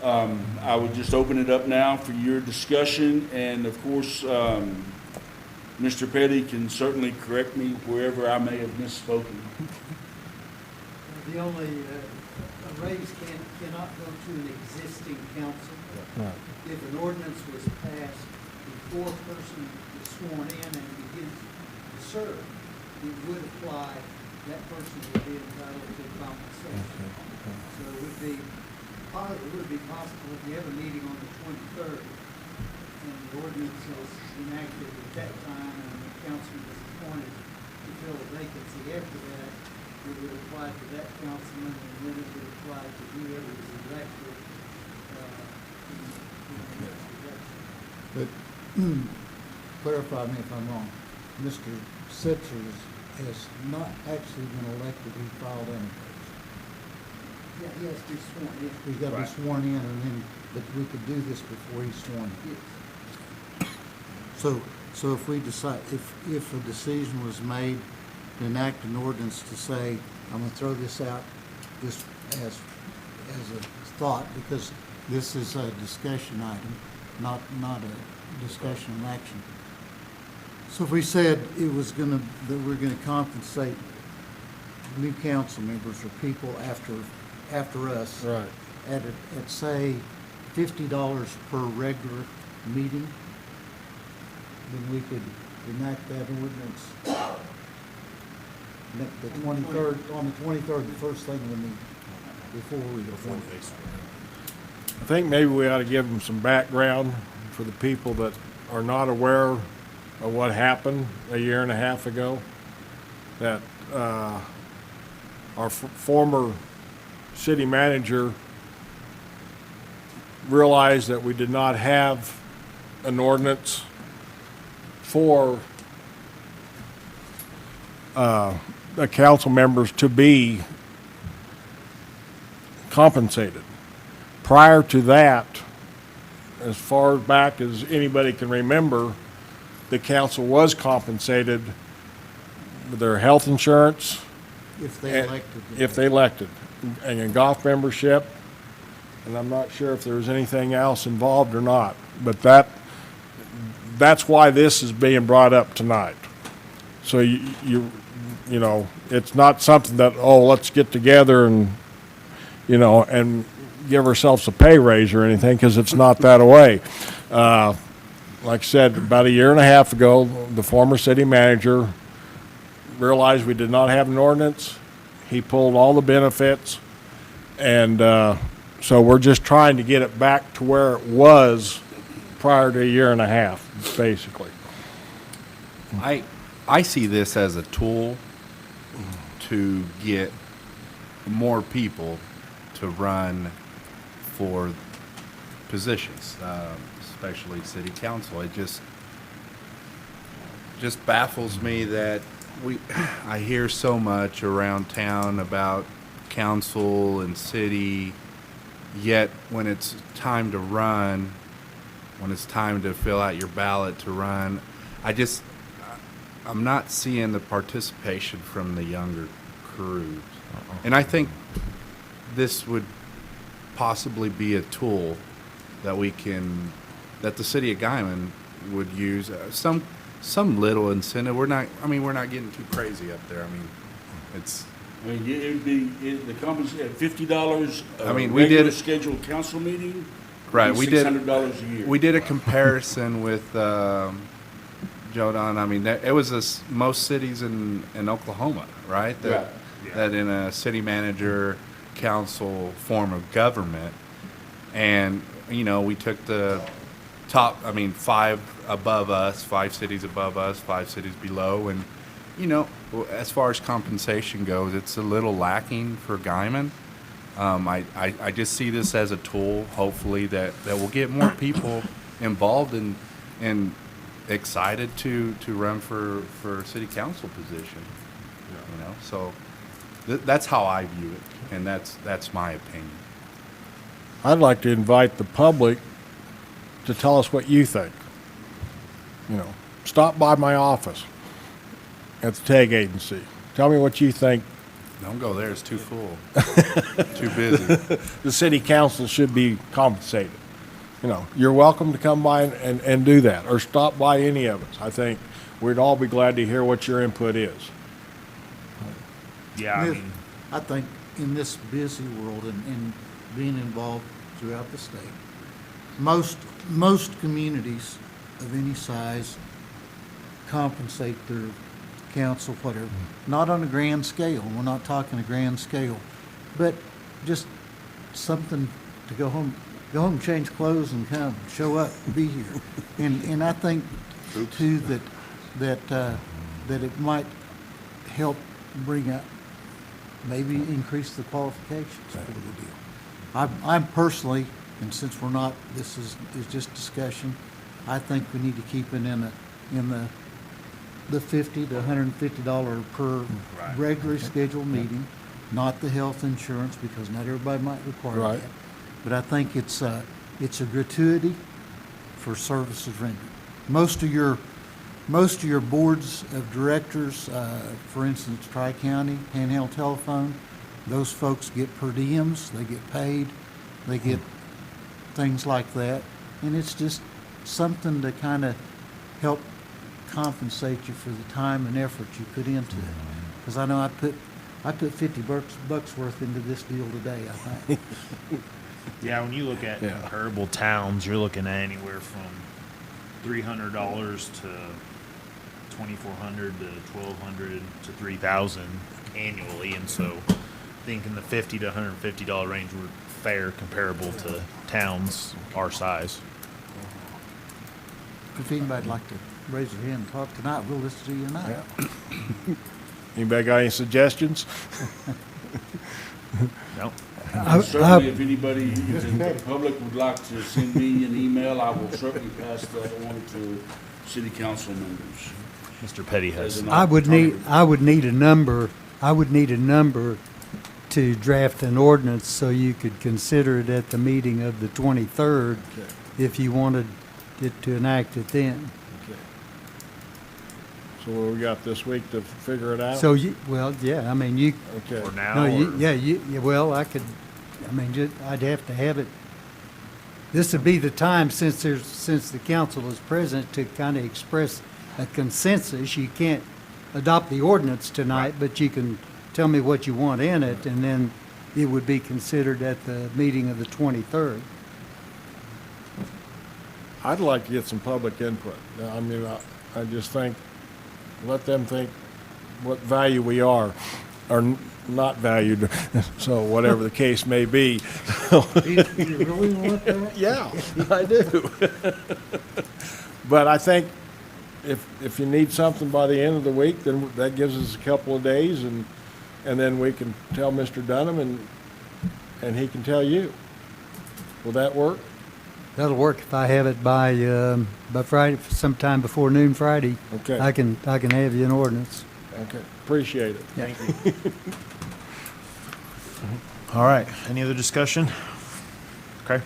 I would just open it up now for your discussion, and of course, Mr. Petty can certainly correct me wherever I may have misspoken. The only, a raise cannot go to an existing council. If an ordinance was passed before a person is sworn in and begins to serve, it would apply, that person would be entitled to compensation. So it would be possible if you have a meeting on the 23rd and the ordinance is enacted at that time and the councilman is appointed to fill a vacancy after that, it would apply to that councilman and then it would apply to whoever is elected. But clarify me if I'm wrong, Mr. Sitzer has not actually been elected, he filed unopposed. Yeah, he has to be sworn in. He's got to be sworn in and then, but we could do this before he's sworn in. So if we decide, if a decision was made to enact an ordinance to say, I'm gonna throw this out just as a thought, because this is a discussion item, not a discussion and action. So if we said it was that we're gonna compensate new council members or people after us. Right. At say $50 per regular meeting, then we could enact that ordinance the 23rd, on the 23rd, the first thing we need, before we go forward. I think maybe we ought to give them some background for the people that are not aware of what happened a year and a half ago. That our former city manager realized that we did not have an ordinance for the council members to be compensated. Prior to that, as far back as anybody can remember, the council was compensated with their health insurance. If they elected. If they elected, and a golf membership, and I'm not sure if there's anything else involved or not, but that's why this is being brought up tonight. So you know, it's not something that, oh, let's get together and, you know, and give ourselves a pay raise or anything, because it's not that way. Like I said, about a year and a half ago, the former city manager realized we did not have an ordinance. He pulled all the benefits, and so we're just trying to get it back to where it was prior to a year and a half, basically. I see this as a tool to get more people to run for positions, especially city council. It just baffles me that I hear so much around town about council and city, yet when it's time to run, when it's time to fill out your ballot to run, I'm not seeing the participation from the younger crews. And I think this would possibly be a tool that that the city of Guyman would use, some little incentive. We're not getting too crazy up there. I mean, it would be the compensation at $50. We did a scheduled council meeting. Right, we did $600 a year. We did a comparison with Jodan. I mean, it was most cities in Oklahoma, right? That in a city manager council form of government, and we took the top. 5 above us, 5 cities above us, 5 cities below, and as far as compensation goes, it's a little lacking for Guyman. I just see this as a tool, hopefully, that will get more people involved and excited to run for a city council position. So That's how I view it, and that's my opinion. I'd like to invite the public to tell us what you think. You know, stop by my office at the tag agency. Tell me what you think Don't go there, it's too full. Too busy. the city council should be compensated. You know, you're welcome to come by and do that, or stop by any of us. I think we'd all be glad to hear what your input is. Yeah, I Yes. mean, I think in this busy world and being involved throughout the state, most communities of any size compensate their council, whatever, not on a grand scale. We're not talking a grand scale, but just something to go home, change clothes, and come show up, be here. And I think too that it might help bring up, maybe increase the qualifications for the deal. I'm personally, and since we're not, this is just discussion, I think we need to keep it in the $50 to $150 per regularly scheduled meeting, not the health insurance, because not everybody might require Right. that. But I think it's a gratuity for services rendered. Most of your boards of directors, for instance, Tri-County, handheld telephone, those folks get per diems, they get paid, they get things like that. And it's just something to kind of help compensate you for the time and effort you put into it. Because I know I put $50 worth into this deal today, I think. yeah, when you look at Yeah. comparable towns, you're looking at anywhere from $300 to $2,400 to $1,200 to $3,000 annually, and so I think in the $50 to $150 range, we're fair comparable to towns our size. If anybody'd like to raise their hand and talk tonight, we'll listen to you tonight. Anybody got any suggestions? No, Certainly, if anybody, if the public would like to send me an email, I will certainly pass that on to city council members. Mr. Petty has. As an I would need a number to draft an ordinance so you could consider it at the meeting of the 23rd if you wanted it to enact it then. So what we got this week to figure it out? So I mean, you, Okay. Or now, no, or- well, I'd have to have it. This would be the time, since the council is present, to kind of express a consensus. You can't adopt the ordinance tonight, but you can tell me what you want in it, and then it would be considered at the meeting of the 23rd. I'd like to get some public input. I mean, I just think, let them think what value we are, or not valued, so whatever the case may be. You really want that? Yeah, I do. But I think if you need something by the end of the week, then that gives us a couple of days, and then we can tell Mr. Dunham, and he can tell you. Will that work? That'll work if I have it by Friday, sometime before noon Friday. Okay. I can have you an ordinance. Okay, appreciate it. Yeah. Thank you. All right, any other discussion? Okay.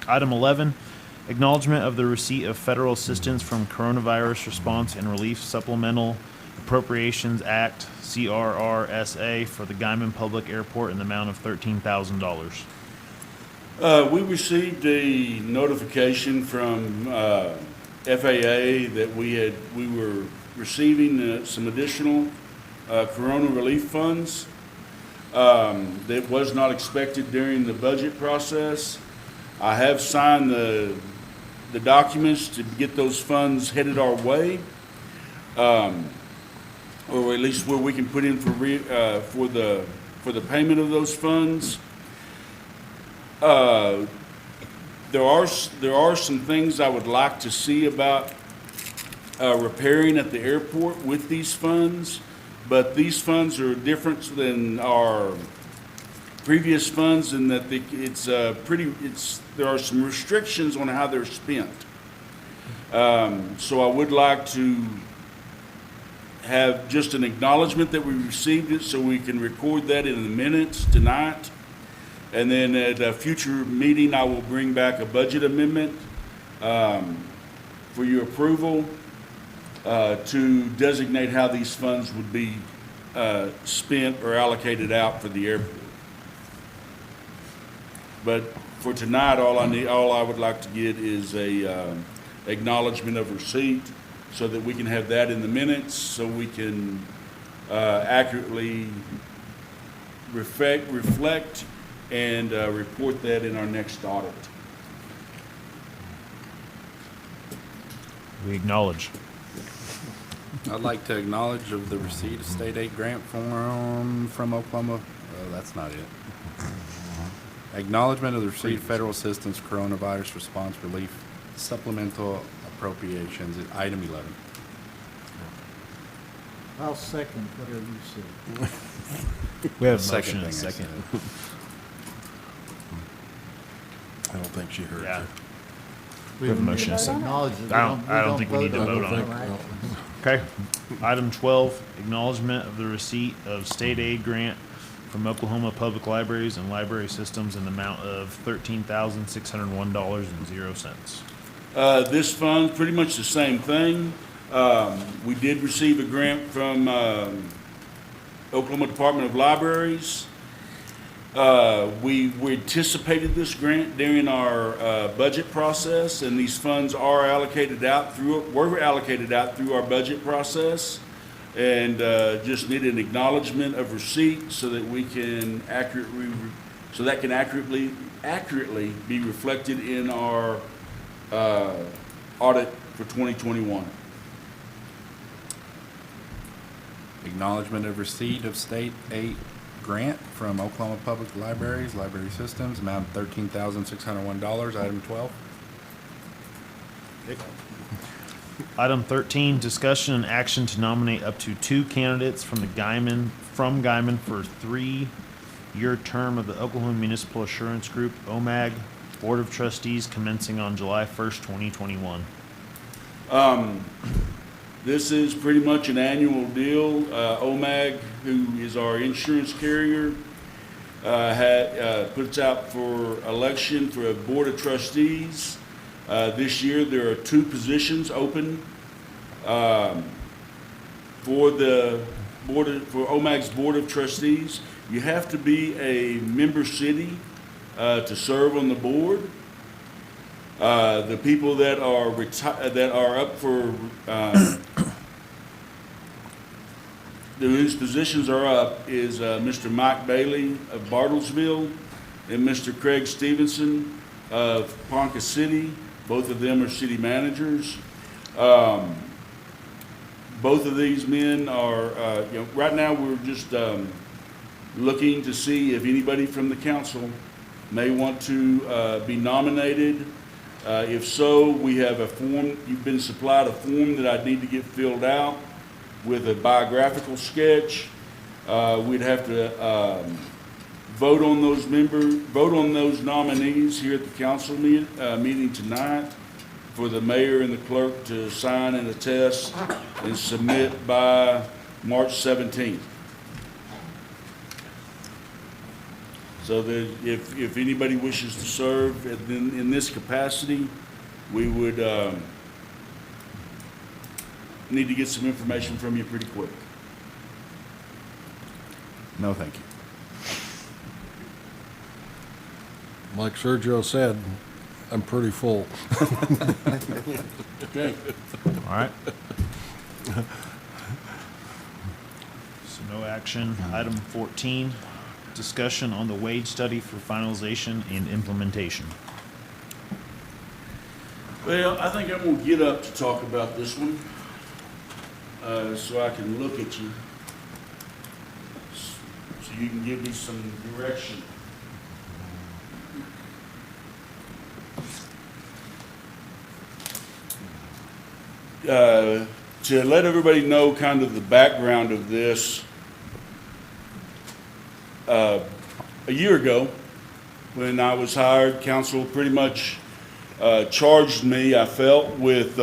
Item 11, acknowledgement of the receipt of federal assistance from Coronavirus Response and Relief Supplemental Appropriations Act, CRRSA, for the Guyman Public Airport in the amount of $13,000. We received a notification from FAA that we were receiving some additional corona relief funds that was not expected during the budget process. I have signed the documents to get those funds headed our way, or at least where we can put in for the payment of those funds. There are some things I would like to see about repairing at the airport with these funds, but these funds are different than our previous funds in that there are some restrictions on how they're spent. So I would like to have just an acknowledgement that we received it so we can record that in the minutes tonight. And then at a future meeting, I will bring back a budget amendment for your approval to designate how these funds would be spent or allocated out for the airport. But for tonight, all I would like to get is a acknowledgement of receipt so that we can have that in the minutes, so we can accurately reflect and report that in our next audit. We acknowledge. I'd like to acknowledge of the receipt of state aid grant from Oklahoma. Oh, that's not it. Acknowledgement of the receipt of federal assistance coronavirus response relief supplemental appropriations, item 11. I'll second whatever you said. We have a Second motion and a thing I second. I don't think she heard Yeah. you. We have a motion and a second. Acknowledge it. I don't think we need to vote on it. Right. Okay. Item 12, acknowledgement of the receipt of state aid grant from Oklahoma Public Libraries and Library Systems in the amount of $13,601.00. This fund, pretty much the same thing. We did receive a grant from Oklahoma Department of Libraries. We anticipated this grant during our budget process, and these funds were allocated out through our budget process, and just need an acknowledgement of receipt so that we can accurately be reflected in our audit for 2021. Acknowledgement of receipt of state aid grant from Oklahoma Public Libraries, Library Systems, amount of $13,601, item 12. Item 13, discussion and action to nominate up to 2 candidates from Guyman for a 3-year term of the Oklahoma Municipal Assurance Group, OMAG, Board of Trustees commencing on July 1st, 2021. This is pretty much an annual deal. OMAG, who is our insurance carrier, puts out for election for a Board of Trustees. This year, there are 2 positions open for OMAG's Board of Trustees. You have to be a member city to serve on the board. The people that are up for whose positions are up is Mr. Mike Bailey of Bartlesville and Mr. Craig Stevenson of Ponca City. Both of them are city managers. Both of these men are, right now we're just looking to see if anybody from the council may want to be nominated. If so, we have a form, you've been supplied a form that I need to get filled out with a biographical sketch. We'd have to vote on those nominees here at the council meeting tonight for the mayor and the clerk to sign and attest and submit by March 17th. So that if anybody wishes to serve in this capacity, we would need to get some information from you pretty quick. No, thank you. Like Sergio said, I'm pretty full. Okay. All right. So no action. Item 14, discussion on the wage study for finalization and implementation. Well, I think I'm gonna get up to talk about this one, so I can look at you, so you can give me some direction. To let everybody know kind of the background of this, a year ago, when I was hired, council pretty much charged me, I felt, with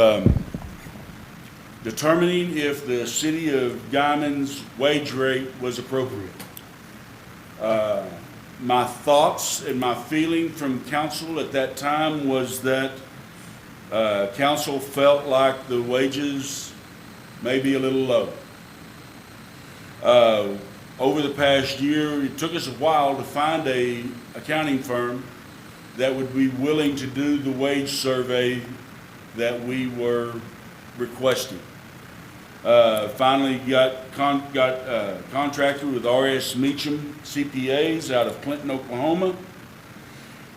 determining if the city of Guyman's wage rate was appropriate. My thoughts and my feeling from council at that time was that council felt like the wages may be a little low. Over the past year, it took us a while to find a accounting firm that would be willing to do the wage survey that we were requesting. Finally got contracted with R.S. Meacham CPAs out of Clinton, Oklahoma,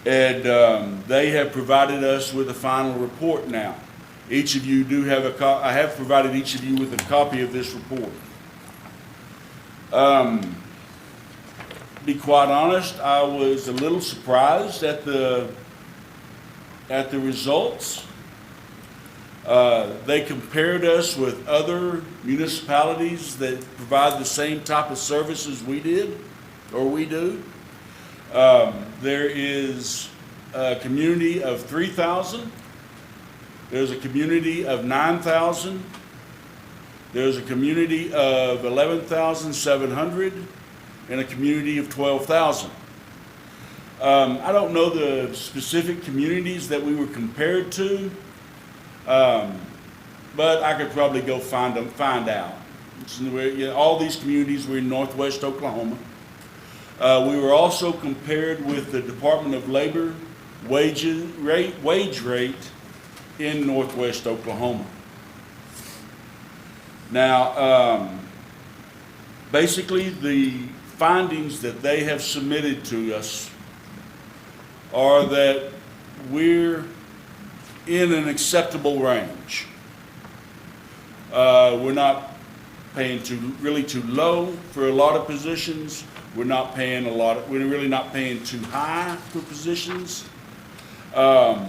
and they have provided us with a final report now. Each of you do have I have provided each of you with a copy of this report. Be quite honest, I was a little surprised at the results. They compared us with other municipalities that provide the same type of services we did, or we do. There is a community of 3,000. There's a community of 9,000. There's a community of 11,700 and a community of 12,000. I don't know the specific communities that we were compared to. But I could probably go find out. All these communities were in northwest Oklahoma. We were also compared with the Department of Labor wage rate in northwest Oklahoma. Now, basically the findings that they have submitted to us are that we're in an acceptable range. We're not paying really too low for a lot of positions. We're really not paying too high for positions. But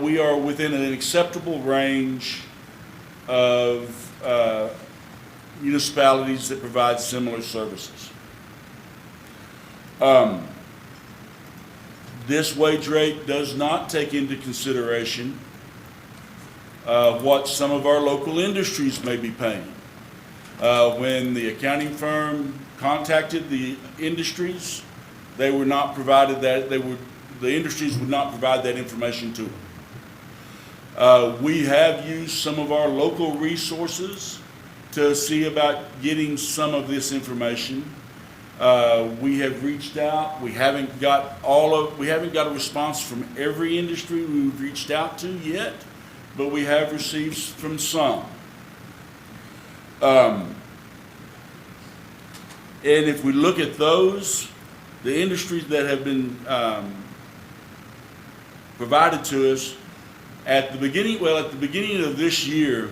we are within an acceptable range of municipalities that provide similar services. This wage rate does not take into consideration what some of our local industries may be paying. When the accounting firm contacted the industries, they were not provided that. The industries would not provide that information to them. We have used some of our local resources to see about getting some of this information. We have reached out. We haven't got a response from every industry we've reached out to yet, but we have received from some. And if we look at those, the industries that have been provided to us at the beginning of this year,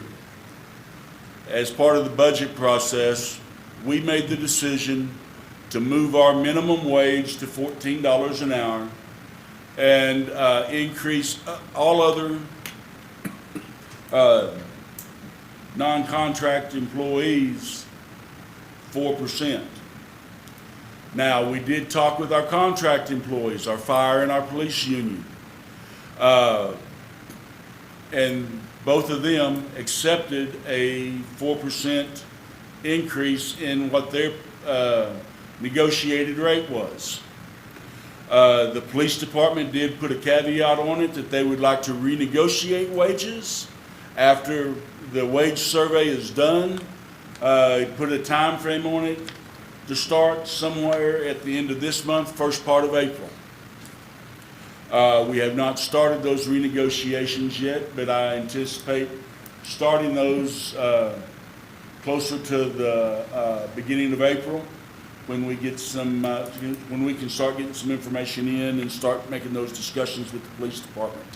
as part of the budget process, we made the decision to move our minimum wage to $14 an hour and increase all other non-contract employees 4%. Now, we did talk with our contract employees, our fire and our police union, and both of them accepted a 4% increase in what their negotiated rate was. The police department did put a caveat on it that they would like to renegotiate wages after the wage survey is done. Put a time frame on it to start somewhere at the end of this month, first part of April. We have not started those renegotiations yet, but I anticipate starting those closer to the beginning of April, when we get some, when we can start getting some information in and start making those discussions with the police department.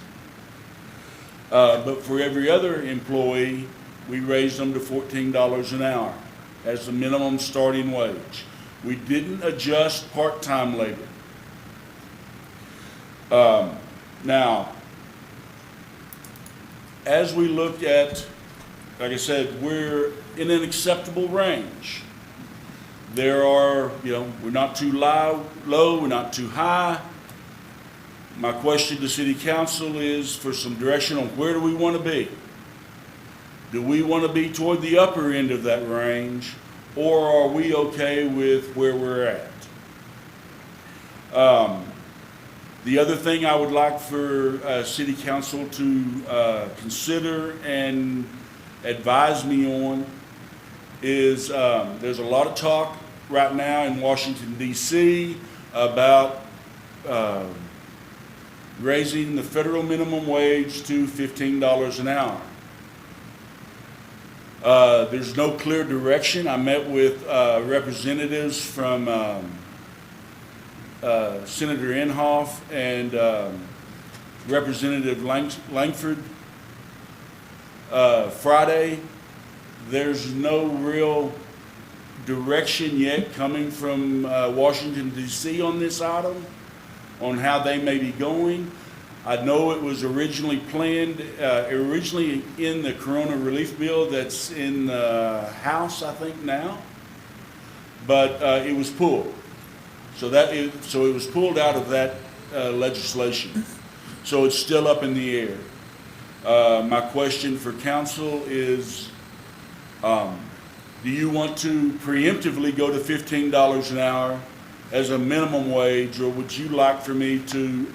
But for every other employee, we raised them to $14 an hour as the minimum starting wage. We didn't adjust part-time labor. Now, as we look at, like I said, we're in an acceptable range. There are, we're not too low, we're not too high. My question to City Council is for some direction on where do we want to be? Do we want to be toward the upper end of that range, or are we okay with where we're at? The other thing I would like for City Council to consider and advise me on is there's a lot of talk right now in Washington, D.C. about raising the federal minimum wage to $15 an hour. There's no clear direction. I met with representatives from Senator Inhofe and Representative Langford Friday. There's no real direction yet coming from Washington, D.C. on this item, on how they may be going. I know it was originally planned, originally in the Corona relief bill that's in the House, I think now, but it was pulled. So it was pulled out of that legislation. So it's still up in the air. My question for council is, do you want to preemptively go to $15 an hour as a minimum wage, or would you like for me to,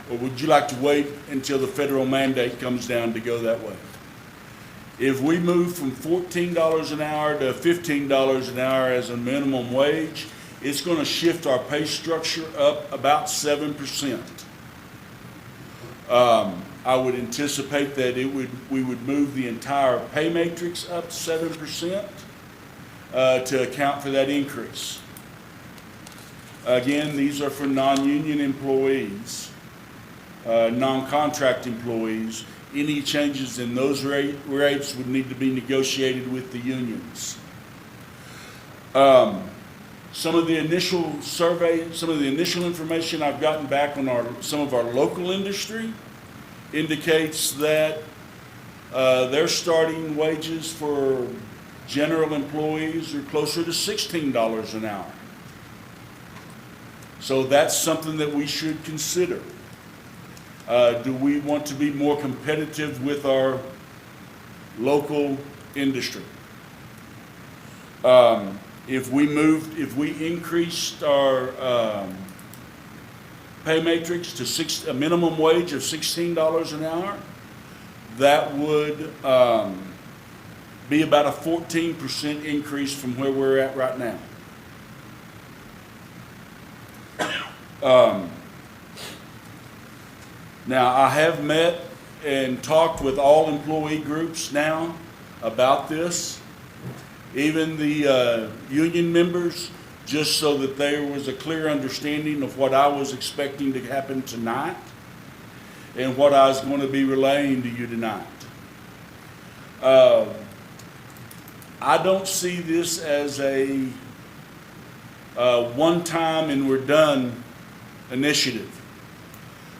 or would you like to wait until the federal mandate comes down to go that way? If we move from $14 an hour to $15 an hour as a minimum wage, it's going to shift our pay structure up about 7%. I would anticipate that we would move the entire pay matrix up 7% to account for that increase. Again, these are for non-union employees, non-contract employees. Any changes in those rates would need to be negotiated with the unions. Some of the initial survey, some of the initial information I've gotten back on some of our local industry indicates that their starting wages for general employees are closer to $16 an hour. So that's something that we should consider. Do we want to be more competitive with our local industry? If we increased our pay matrix to a minimum wage of $16 an hour, that would be about a 14% increase from where we're at right now. Now, I have met and talked with all employee groups now about this, even the union members, just so that there was a clear understanding of what I was expecting to happen tonight and what I was going to be relaying to you tonight. I don't see this as a one-time and we're done initiative.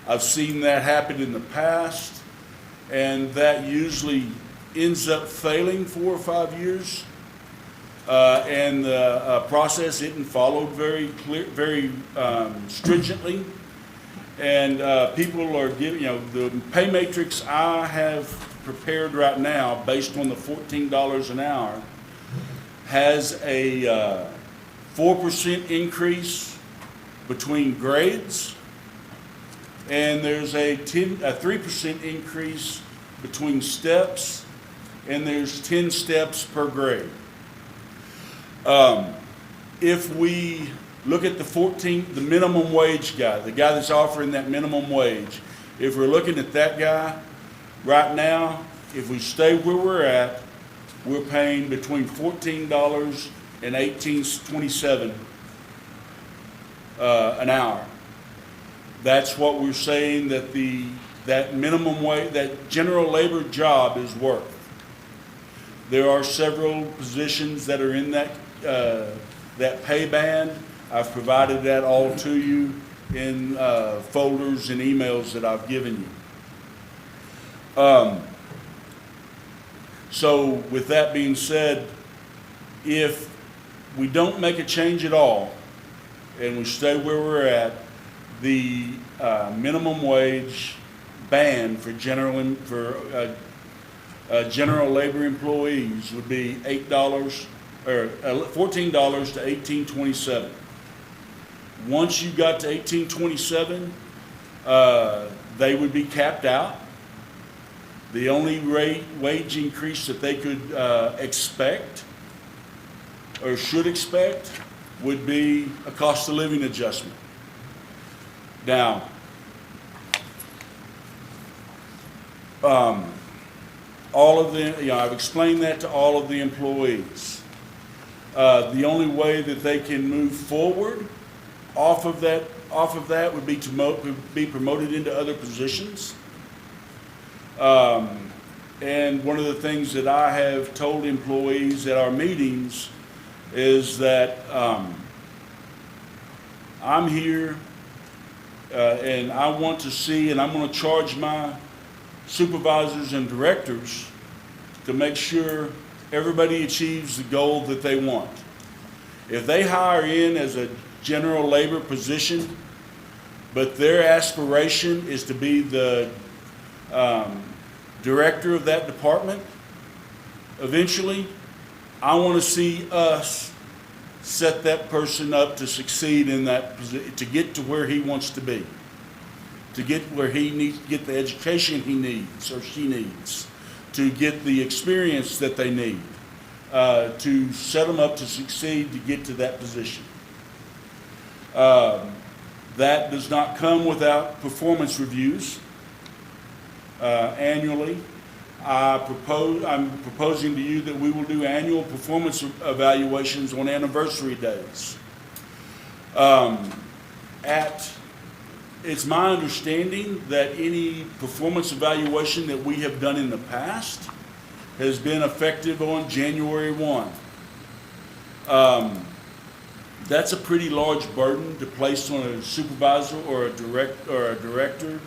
I've seen that happen in the past, and that usually ends up failing 4 or 5 years. And the process isn't followed very stringently, and people are giving, the pay matrix I have prepared right now, based on the $14 an hour, has a 4% increase between grades, and there's a 3% increase between steps, and there's 10 steps per grade. If we look at the minimum wage guy, the guy that's offering that minimum wage, if we're looking at that guy right now, if we stay where we're at, we're paying between $14 and $18.27 an hour. That's what we're saying that that minimum wage, that general labor job is worth. There are several positions that are in that pay band. I've provided that all to you in folders and emails that I've given you. So with that being said, if we don't make a change at all and we stay where we're at, the minimum wage band for General labor employees would be $8 or $14 to $18.27. Once you got to $18.27, they would be capped out. The only wage increase that they could expect or should expect would be a cost of living adjustment. Now, all of the, I've explained that to all of the employees. The only way that they can move forward off of that would be to be promoted into other positions. And one of the things that I have told employees at our meetings is that I'm here and I want to see, and I'm going to charge my supervisors and directors to make sure everybody achieves the goal that they want. If they hire in as a general labor position, but their aspiration is to be the director of that department, eventually, I want to see us set that person up to succeed in that position, to get to where he wants to be, to get where he needs to get the education he needs or she needs, to get the experience that they need, to set them up to succeed to get to that position. That does not come without performance reviews. Annually, I'm proposing to you that we will do annual performance evaluations on anniversary days. It's my understanding that any performance evaluation that we have done in the past has been effective on January 1. That's a pretty large burden to place on a supervisor or a director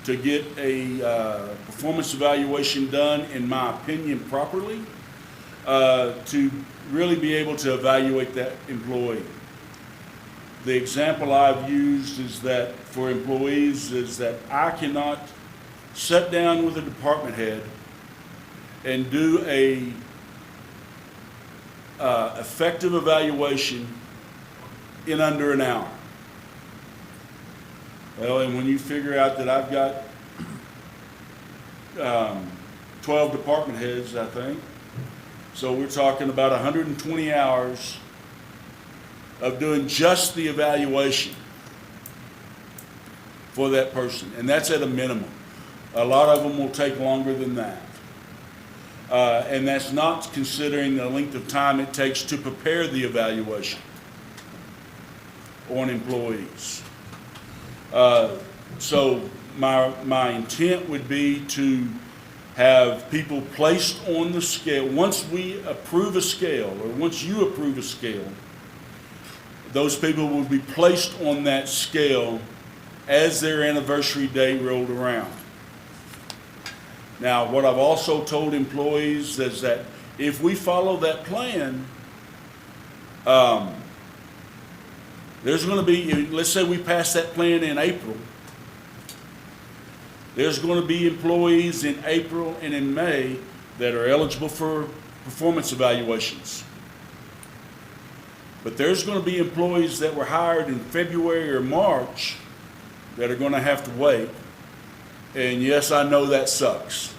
to get a performance evaluation done, in my opinion, properly, to really be able to evaluate that employee. The example I've used is that for employees is that I cannot sit down with a department head and do a effective evaluation in under an hour. Well, and when you figure out that I've got 12 department heads, I think, so we're talking about 120 hours of doing just the evaluation for that person, and that's at a minimum. A lot of them will take longer than that. And that's not considering the length of time it takes to prepare the evaluation on employees. So my intent would be to have people placed on the scale. Once we approve a scale, or once you approve a scale, those people will be placed on that scale as their anniversary day rolled around. Now, what I've also told employees is that if we follow that plan, there's going to be, let's say we pass that plan in April, there's going to be employees in April and in May that are eligible for performance evaluations. But there's going to be employees that were hired in February or March that are going to have to wait. And yes, I know that sucks.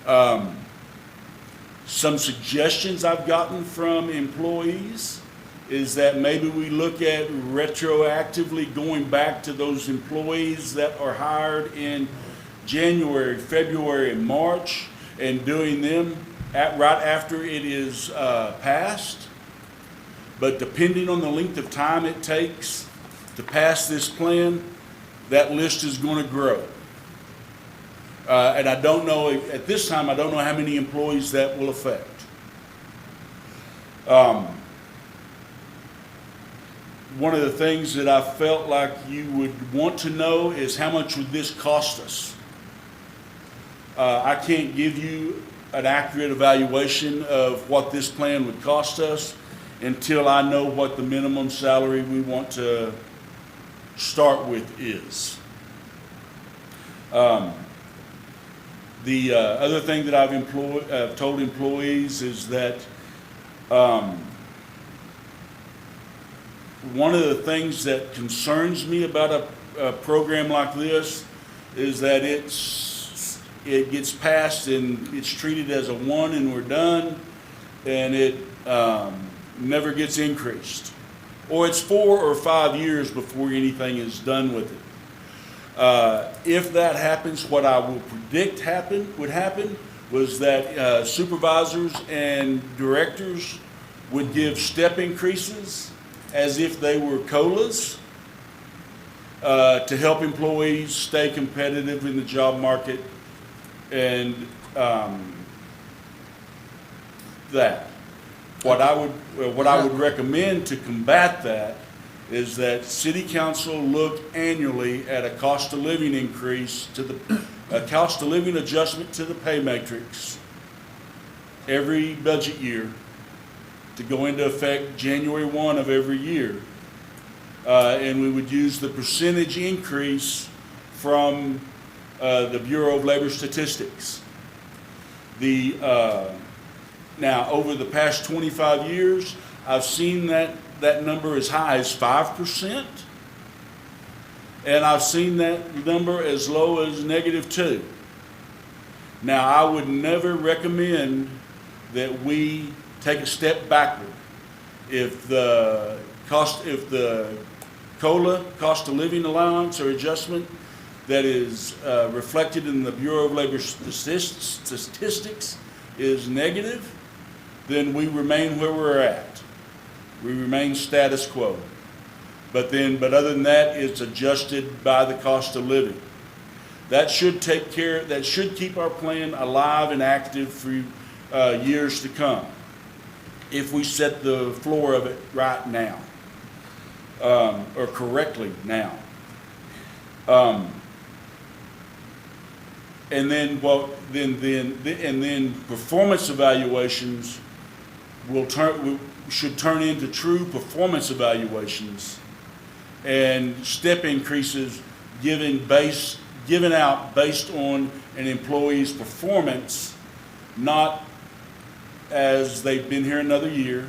Some suggestions I've gotten from employees is that maybe we look at retroactively going back to those employees that are hired in January, February, and March, and doing them right after it is passed. But depending on the length of time it takes to pass this plan, that list is going to grow. And I don't know, at this time, I don't know how many employees that will affect. One of the things that I felt like you would want to know is how much would this cost us? I can't give you an accurate evaluation of what this plan would cost us until I know what the minimum salary we want to start with is. The other thing that I've told employees is that one of the things that concerns me about a program like this is that it gets passed and it's treated as a one and we're done, and it never gets increased. Or it's 4 or 5 years before anything is done with it. If that happens, what I will predict would happen was that supervisors and directors would give step increases as if they were COLAs to help employees stay competitive in the job market, and that. What I would recommend to combat that is that City Council look annually at a cost of living increase a cost of living adjustment to the pay matrix every budget year to go into effect January 1 of every year. And we would use the percentage increase from the Bureau of Labor Statistics. Now, over the past 25 years, I've seen that number as high as 5%, and I've seen that number as low as -2. Now, I would never recommend that we take a step backward. If the COLA, cost of living allowance or adjustment, that is reflected in the Bureau of Labor Statistics is negative, then we remain where we're at. We remain status quo. But other than that, it's adjusted by the cost of living. That should keep our plan alive and active for years to come, if we set the floor of it right now, or correctly now. And then performance evaluations should turn into true performance evaluations, and step increases given out based on an employee's performance, not as they've been here another year,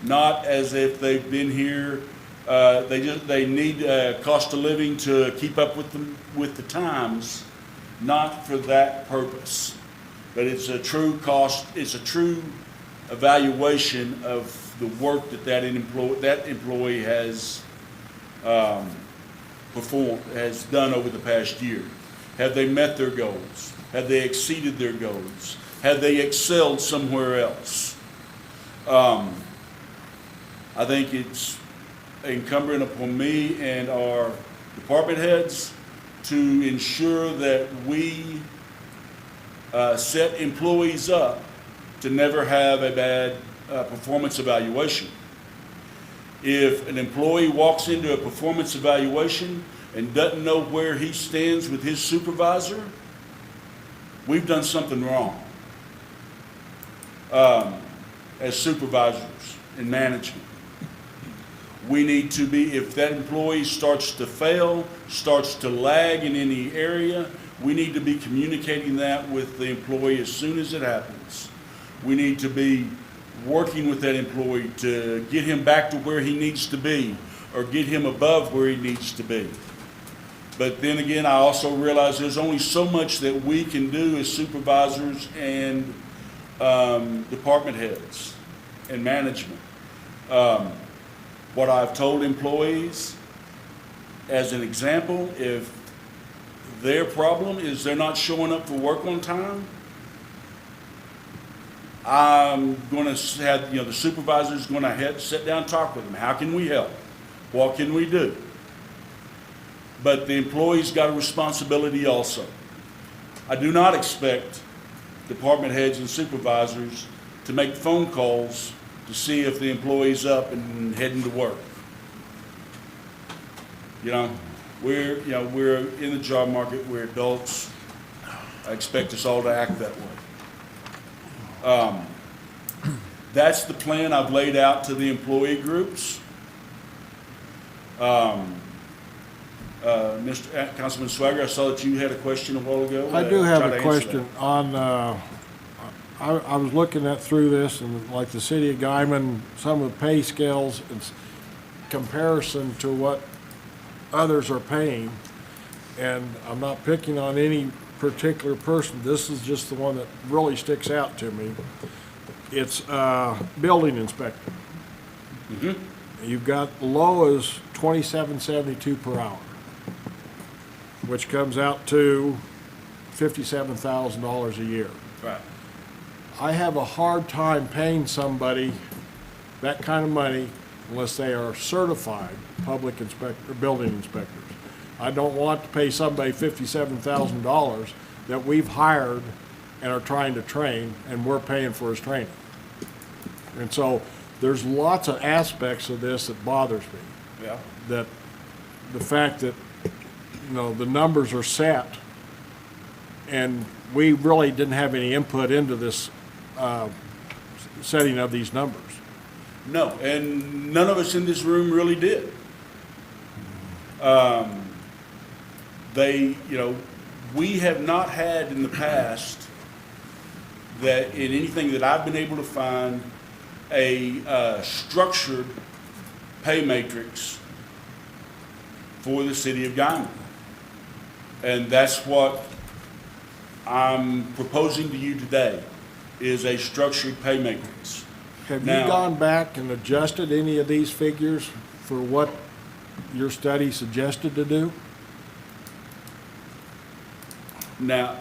not as if they've been here. They need cost of living to keep up with the times, not for that purpose. But it's a true evaluation of the work that employee has has done over the past year. Have they met their goals? Have they exceeded their goals? Have they excelled somewhere else? I think it's incumbent upon me and our department heads to ensure that we set employees up to never have a bad performance evaluation. If an employee walks into a performance evaluation and doesn't know where he stands with his supervisor, we've done something wrong as supervisors in management. We need to be, if that employee starts to fail, starts to lag in any area, we need to be communicating that with the employee as soon as it happens. We need to be working with that employee to get him back to where he needs to be, or get him above where he needs to be. But then again, I also realize there's only so much that we can do as supervisors and department heads and management. What I've told employees, as an example, if their problem is they're not showing up for work on time, I'm going to have, the supervisor's going to sit down and talk with them. How can we help? What can we do? But the employee's got a responsibility also. I do not expect department heads and supervisors to make phone calls to see if the employee's up and heading to work. We're in the job market. We're adults. I expect us all to act that way. That's the plan I've laid out to the employee groups. Councilman Swagger, I saw that you had a question a while ago. I do have Try to a answer question on, I was looking through this, and like the city of Guyman, some of the pay scales in comparison to what others are paying, and I'm not picking on any particular person, this is just the one that really sticks out to me. It's building inspector. You've got low as $27.72 per hour, which comes out to $57,000 a year. that. Right. I have a hard time paying somebody that kind of money unless they are certified public inspector, building inspectors. I don't want to pay somebody $57,000 that we've hired and are trying to train, and we're paying for his training. And so there's lots of aspects of this that bothers me. Yeah. That the fact that, the numbers are set, and we really didn't have any input into this setting of these numbers. No, and none of us in this room really did. We have not had in the past that in anything that I've been able to find a structured pay matrix for the city of Guyman. And that's what I'm proposing to you today, is a structured pay matrix. Have you Now- gone back and adjusted any of these figures for what your study suggested to do? Now,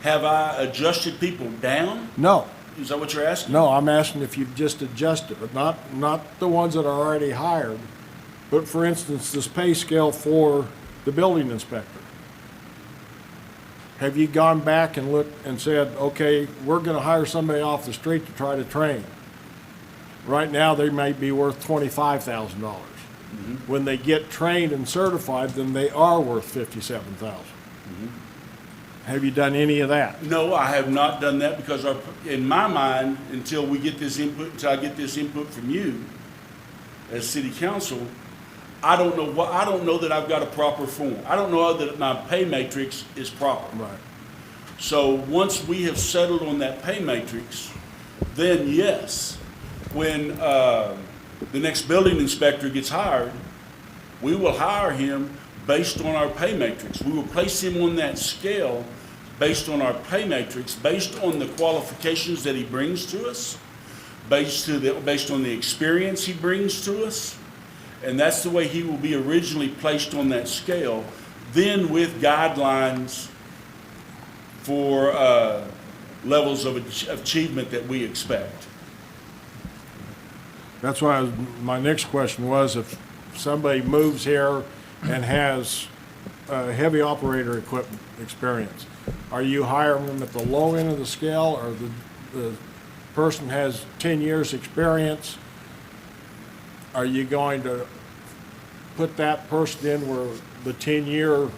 have I adjusted people down? No, Is that what you're asking? no, I'm asking if you've just adjusted it, not the ones that are already hired, but for instance, this pay scale for the building inspector. Have you gone back and looked and said, okay, we're gonna hire somebody off the street to try to train? Right now, they may be worth $25,000. When they get trained and certified, then they are worth $57,000. Have you done any of that? No, I have not done that because in my mind, until I get this input from you as city council, I don't know that I've got a proper form. I don't know that my pay matrix is proper. Right. So once we have settled on that pay matrix, then yes, when the next building inspector gets hired, we will hire him based on our pay matrix. We will place him on that scale based on our pay matrix, based on the qualifications that he brings to us, based on the experience he brings to us. And that's the way he will be originally placed on that scale, then with guidelines for levels of achievement that we expect. That's why my next question was, if somebody moves here and has heavy operator equipment experience, are you hiring them at the low end of the scale, or the person has 10 years experience? Are you going to put that person in where the 10-year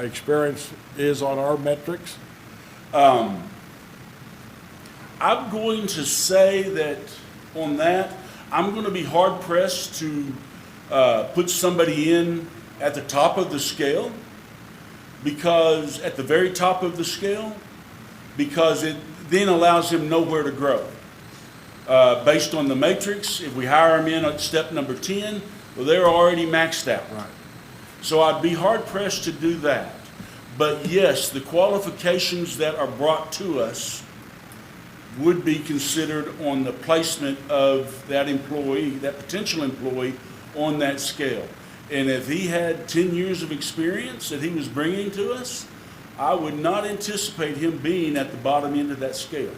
experience is on our metrics? I'm going to say that on that, I'm going to be hard pressed to put somebody in at the top of the scale, because at the very top of the scale, because it then allows him nowhere to grow. Based on the matrix, if we hire them in at step number 10, well, they're already maxed out. Right. So I'd be hard pressed to do that. But yes, the qualifications that are brought to us would be considered on the placement of that employee, that potential employee, on that scale. And if he had 10 years of experience that he was bringing to us, I would not anticipate him being at the bottom end of that scale.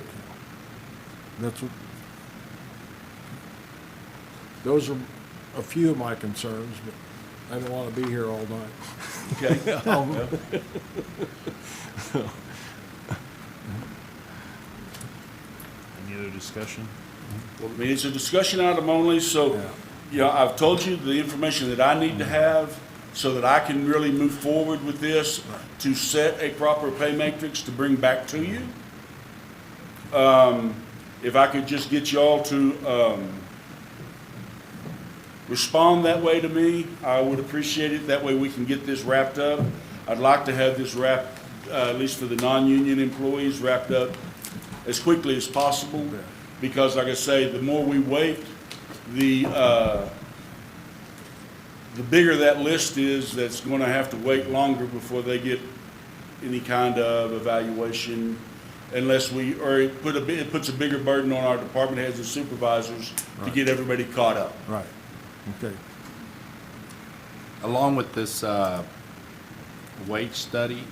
Those are a few of my concerns, but I don't want to be here all night. Okay? Any other discussion? Well, I mean, it's a discussion item only, so, I've told you the information that I need to have so that I can really move forward with this to set a proper pay matrix to bring back to you. If I could just get y'all to respond that way to me, I would appreciate it. That way we can get this wrapped up. I'd like to have this wrapped, at least for the non-union employees, wrapped up as quickly as possible. Because like I say, the more we wait, the bigger that list is that's going to have to wait longer before they get any kind of evaluation, unless it puts a bigger burden on our department heads and supervisors to get everybody caught up. Right, okay. Along with this wage study,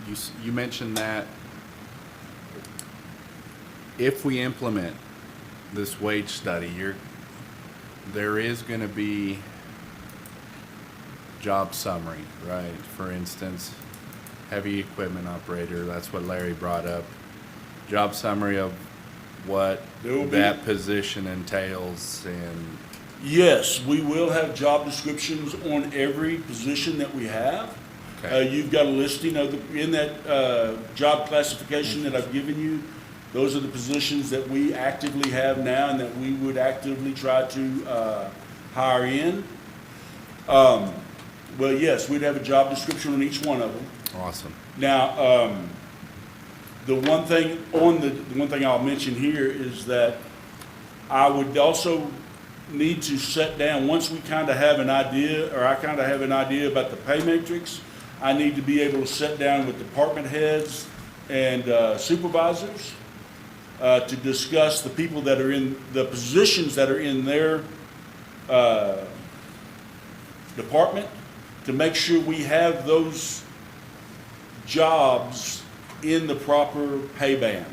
you mentioned that if we implement this wage study, there is going to be job summary, right? For instance, heavy equipment operator, that's what Larry brought up. Job summary of what that position entails, and Yes, we will have job descriptions on every position that we have. Okay. You've got a listing in that job classification that I've given you. Those are the positions that we actively have now and that we would actively try to hire in. Well, yes, we'd have a job description on each one of them. awesome. Now, the one thing I'll mention here is that I would also need to set down, once we kind of have an idea, or I kind of have an idea about the pay matrix, I need to be able to sit down with department heads and supervisors to discuss the people that are in the positions that are in their department, to make sure we have those jobs in the proper pay band.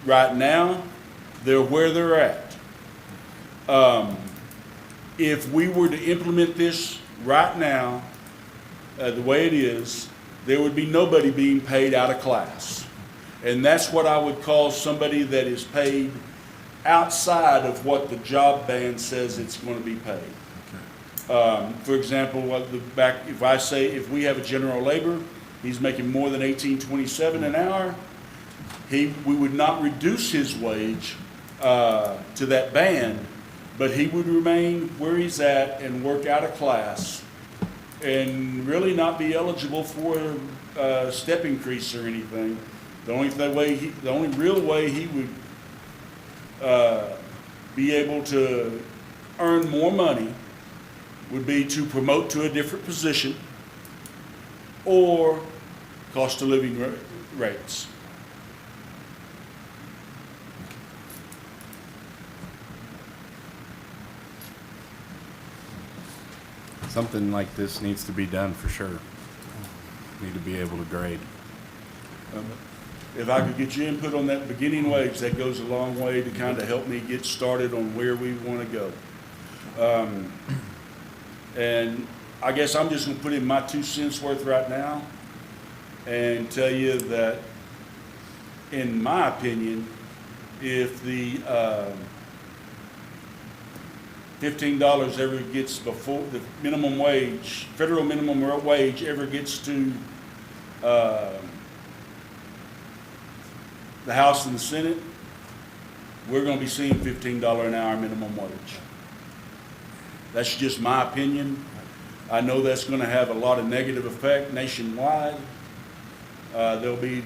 Right now, they're where they're at. If we were to implement this right now, the way it is, there would be nobody being paid out of class. And that's what I would call somebody that is paid outside of what the job band says it's going to be paid. For example, if we have a general labor, he's making more than $18.27 an hour, we would not reduce his wage to that band, but he would remain where he's at and work out of class and really not be eligible for a step increase or anything. The only real way he would be able to earn more money would be to promote to a different position or cost of living rates. Something like this needs to be done for sure. Need to be able to grade. If I could get your input on that beginning wage, that goes a long way to kind of help me get started on where we want to go. And I guess I'm just going to put in my 2 cents worth right now and tell you that, in my opinion, if the $15 ever gets before the minimum wage, federal minimum wage ever gets to the House and the Senate, we're going to be seeing $15 an hour minimum wage. That's just my opinion. I know that's going to have a lot of negative effect nationwide. There'll be,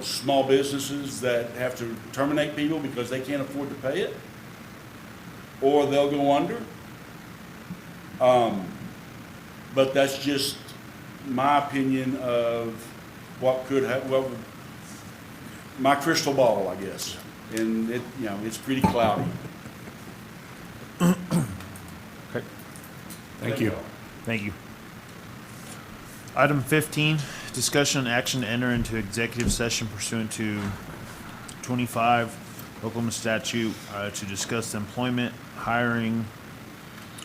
small businesses that have to terminate people because they can't afford to pay it, or they'll go under. But that's just my opinion of what could happen. Well, my crystal ball, I guess, and it's pretty cloudy. Thank you. Thank you. Item 15, discussion and action to enter into executive session pursuant to 25 Oklahoma statute to discuss employment, hiring,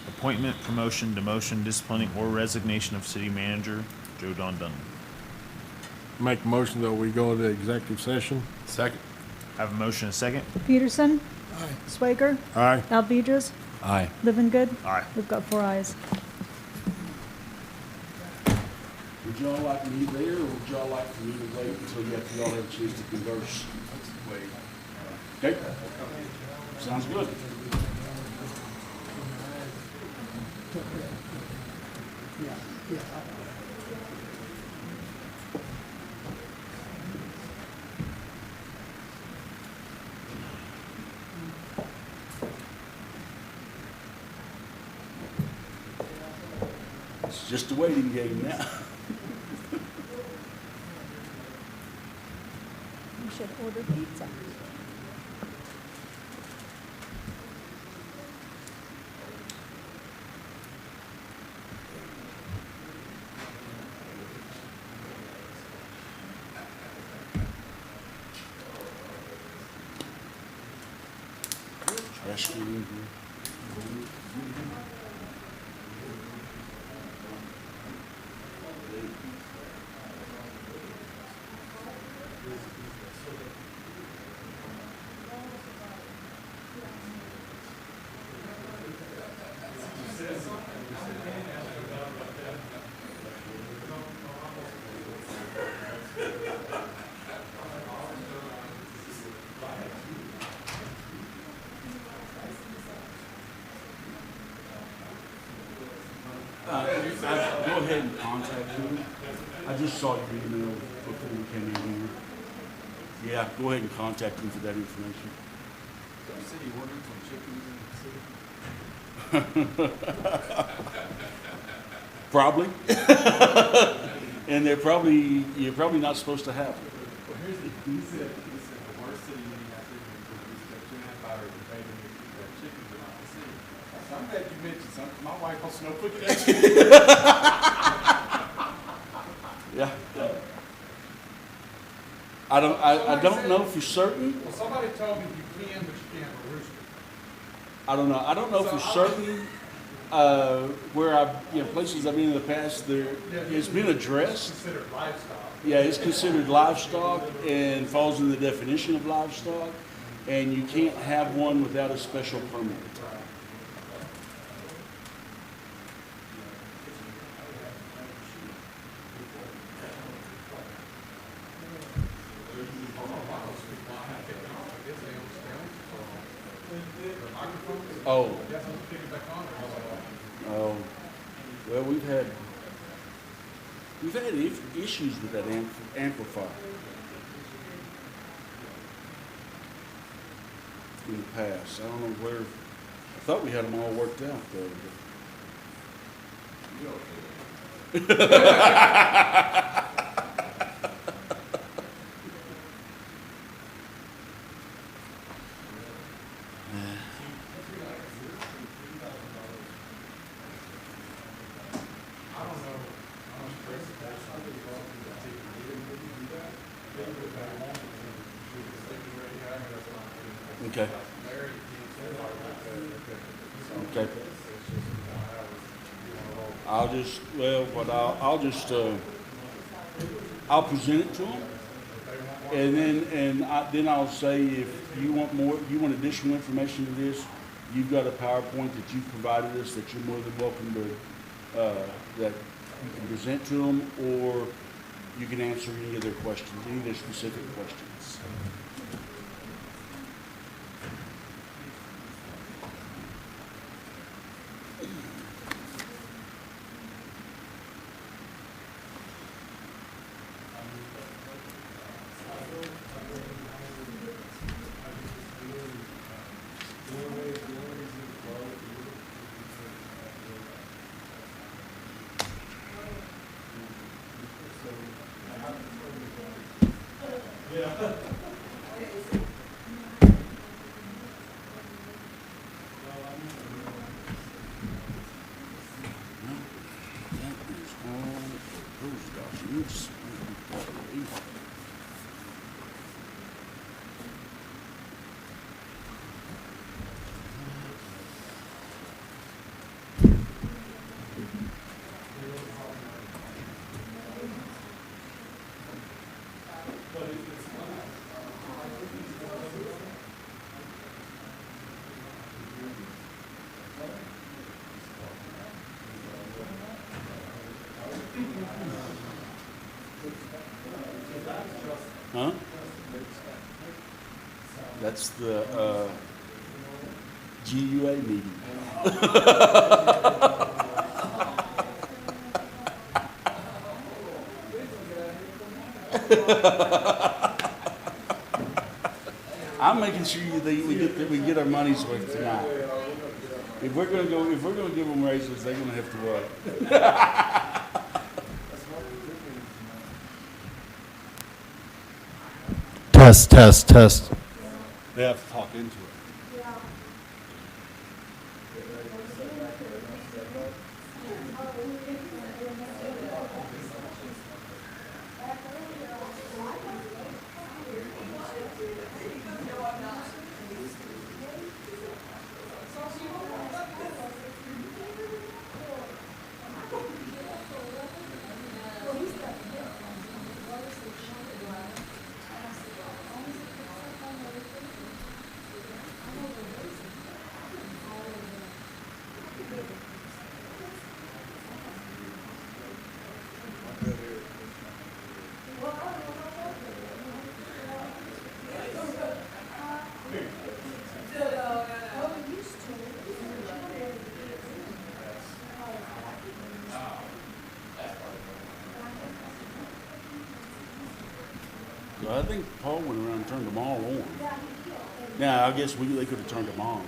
appointment, promotion, demotion, disciplining, or resignation of city manager Joe Don Dunn. Make a motion that we go into executive session. Second. I have a motion and a second. Peterson. Aye. Swager. Aye. Alvedras. Aye. Livingood. Aye. We've got 4 ayes. Would y'all like me there, or would y'all like for me to wait until y'all have a chance to converse? Wait. Okay. Sounds good. just a waiting game now. You should order pizza. Trash can in here. Go ahead and contact him. I just saw your email before we came in here. Yeah, go ahead and contact him for that information. City ordinance on chickens Probably. And you're probably not supposed to have them. Well, he said the worst city meeting I think is that $2.5 hours of baby that chickens are not the city. So I'm glad you mentioned something. My wife wants to know quick action. Yeah. I don't know for certain. Well, somebody told me you can, but you can't have a rooster. I don't know. I don't know for certain where places I've been in the past, it's been addressed. It's considered livestock. Yeah, it's considered livestock and falls in the definition of livestock, and you can't have one without a special permit. Oh. Oh. Well, we've had issues with that amplifier in the past. I don't know where. I thought we had them all worked out though. Okay. Okay. I'll present it to them, and then I'll say if you want additional information to this, you've got a PowerPoint that you've provided us that you're more than welcome to that you can present to them, or you can answer any of their questions, any of their specific questions. Huh? That's the GUA meeting. I'm making sure we get our money's worth tonight. If we're gonna give them raises, they're gonna have to work. Test, test, test. They have to talk into it. I think Paul went around and turned them all on. Now, I guess they could have turned them on.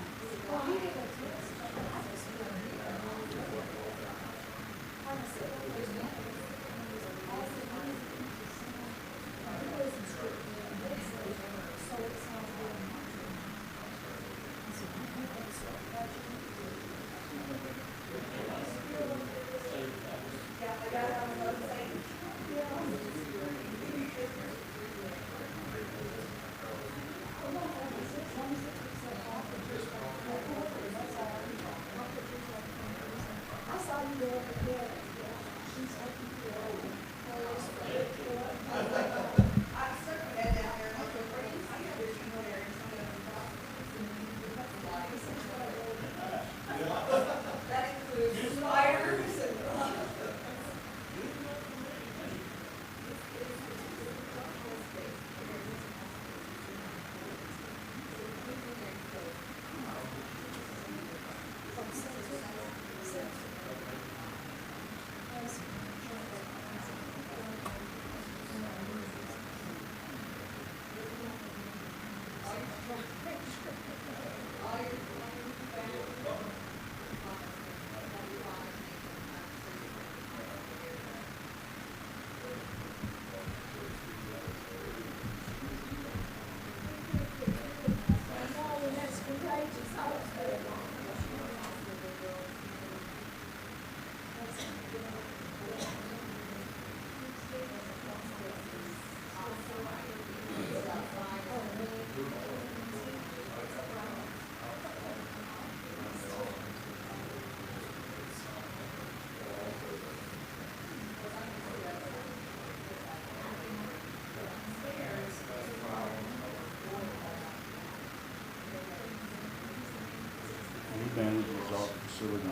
He manages all the facility.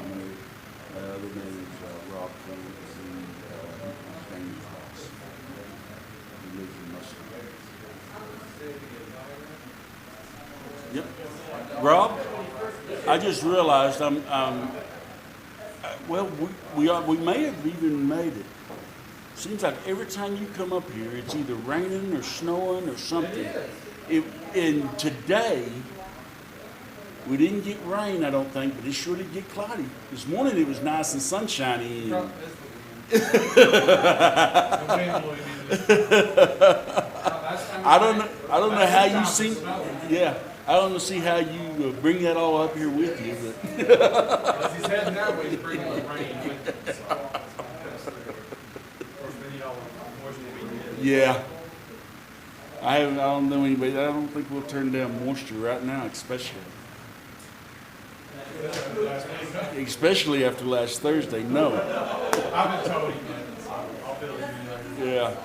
The other name is Rob Clemens, and his name is Ross. He lives in Mustang. Yep. Rob, I just realized we may have even made it. Seems like every time you come up here, it's either raining or snowing or something. And today, we didn't get rain, I don't think, but it sure did get cloudy. This morning it was nice and sunshiny. I don't know how you see. Yeah, I don't see how you bring that all up here with you, but. As he's heading that way, he's bringing the rain with him, so. Of course, then y'all unfortunately be Yeah. I don't know anybody. I don't think we'll turn down moisture right now, especially after last Thursday. No. I've been told him that, so I'll fill him in there. Yeah.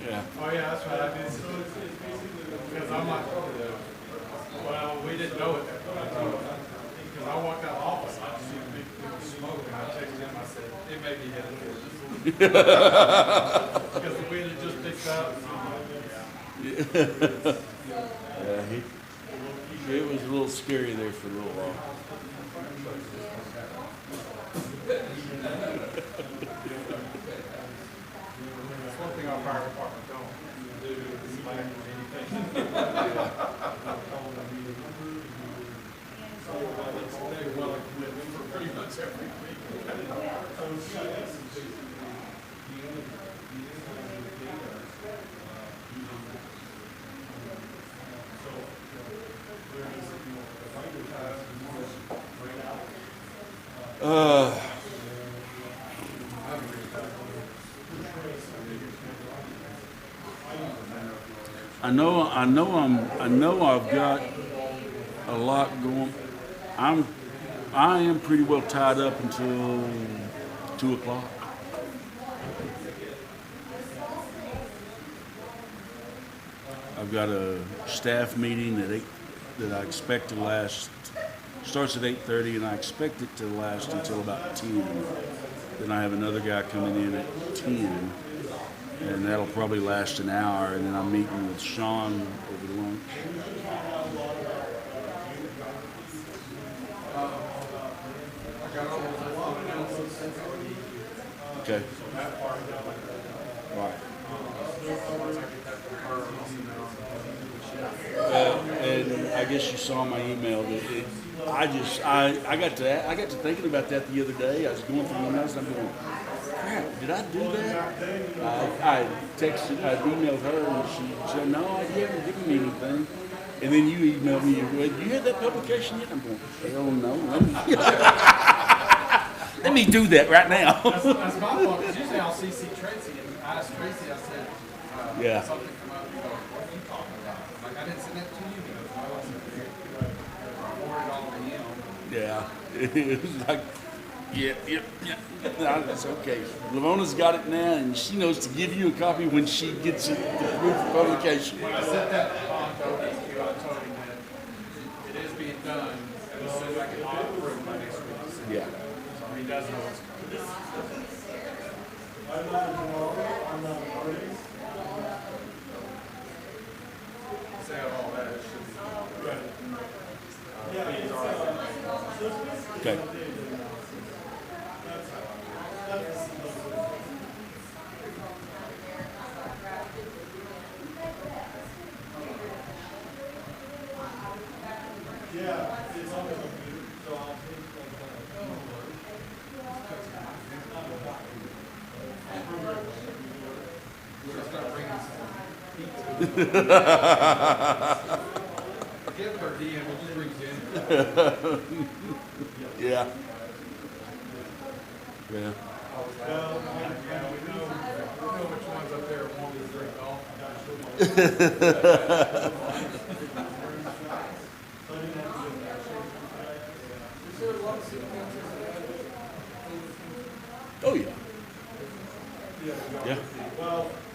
Yeah. Oh, yeah, that's right, I did. Because I'm like, well, we didn't know it that way. Because I walked out of the office, I just see the big smoke, and I texted him, I said, it may be headed towards us. Because the wind had just picked up. Yeah, it was a little scary there for a little while. That's one thing our fire department don't do, is slack on anything. So, they're well equipped for pretty much everything. I know I've got a lot going. I am pretty well tied up until 2:00. I've got a staff meeting at 8 that I expect to last. Starts at 8:30, and I expect it to last until about 10. Then I have another guy coming in at 10, and that'll probably last an hour. And then I'm meeting with Sean over lunch. Okay. All right. And I guess you saw my email. I got to thinking about that the other day. I was going through emails and I'm going, crap, did I do that? I emailed her and she said, no, you haven't given me anything. And then you emailed me, well, you had that publication yet? I'm going, hell no. Let me do that right now. That's my fault, because usually I'll CC Tracy, and I asked Tracy, I said, Yeah. something come up, you go, what are you talking about? I'm like, I didn't send that to you. He goes, well, I said, forward it all to him. Yeah. It was like, yeah. No, that's okay. Lavona's got it now, and she knows to give you a copy when she gets it approved for publication. When I sent that to Bond told him that it is being done, and as soon as I get it approved by next week. Yeah. So he does know what's coming. Say all that, it should be. Okay. Give it our DM, we'll just bring it in. Yeah. Yeah. Yeah, we know which ones up there want to drink Oh, yeah. Yeah.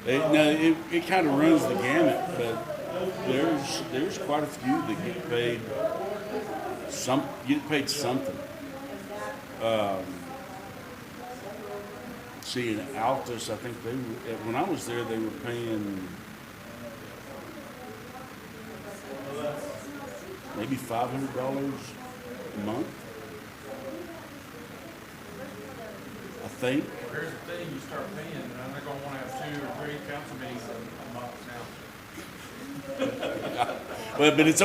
It kind of runs the gamut, but there's quite a few that get paid something. See, in Altus, I think when I was there, they were paying maybe $500 a month, I think. Here's the thing, you start paying, and they're going to want to have 2 or 3 council meetings a month now. But it's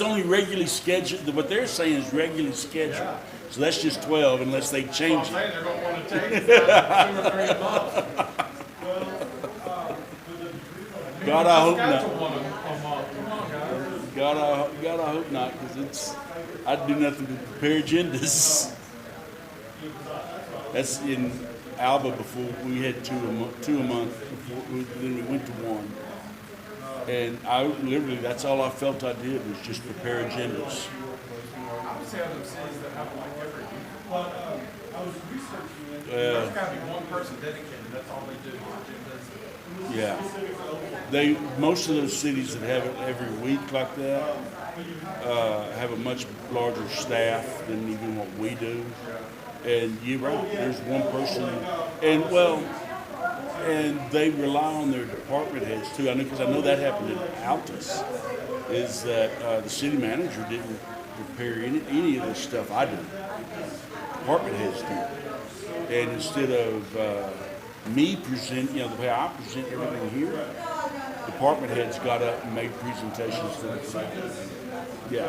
only regularly scheduled. What they're saying is regularly scheduled. Yeah. So that's just 12 unless they I'm change it. saying they're going to want to take 2 or 3 a month. God, I hope Got to not. one a month. Come on, guys. God, I hope not, because I'd do nothing but prepare agendas. That's in Alba before we had 2 a month before then we went to 1. And I literally, that's all I felt I did was just prepare agendas. I would say other cities that have like every week. I was researching it. There's got to be one person dedicated. That's all they do. Agendas. Yeah. Most of those cities that have it every week like that have a much larger staff than even what we do. And you're right, there's one person, and they rely on their department heads too. I know, because I know that happened in Altus, is that the city manager didn't prepare any of this stuff I did. Department heads did. And instead of me present, the way I present everything here, department heads got up and made presentations to the Yeah.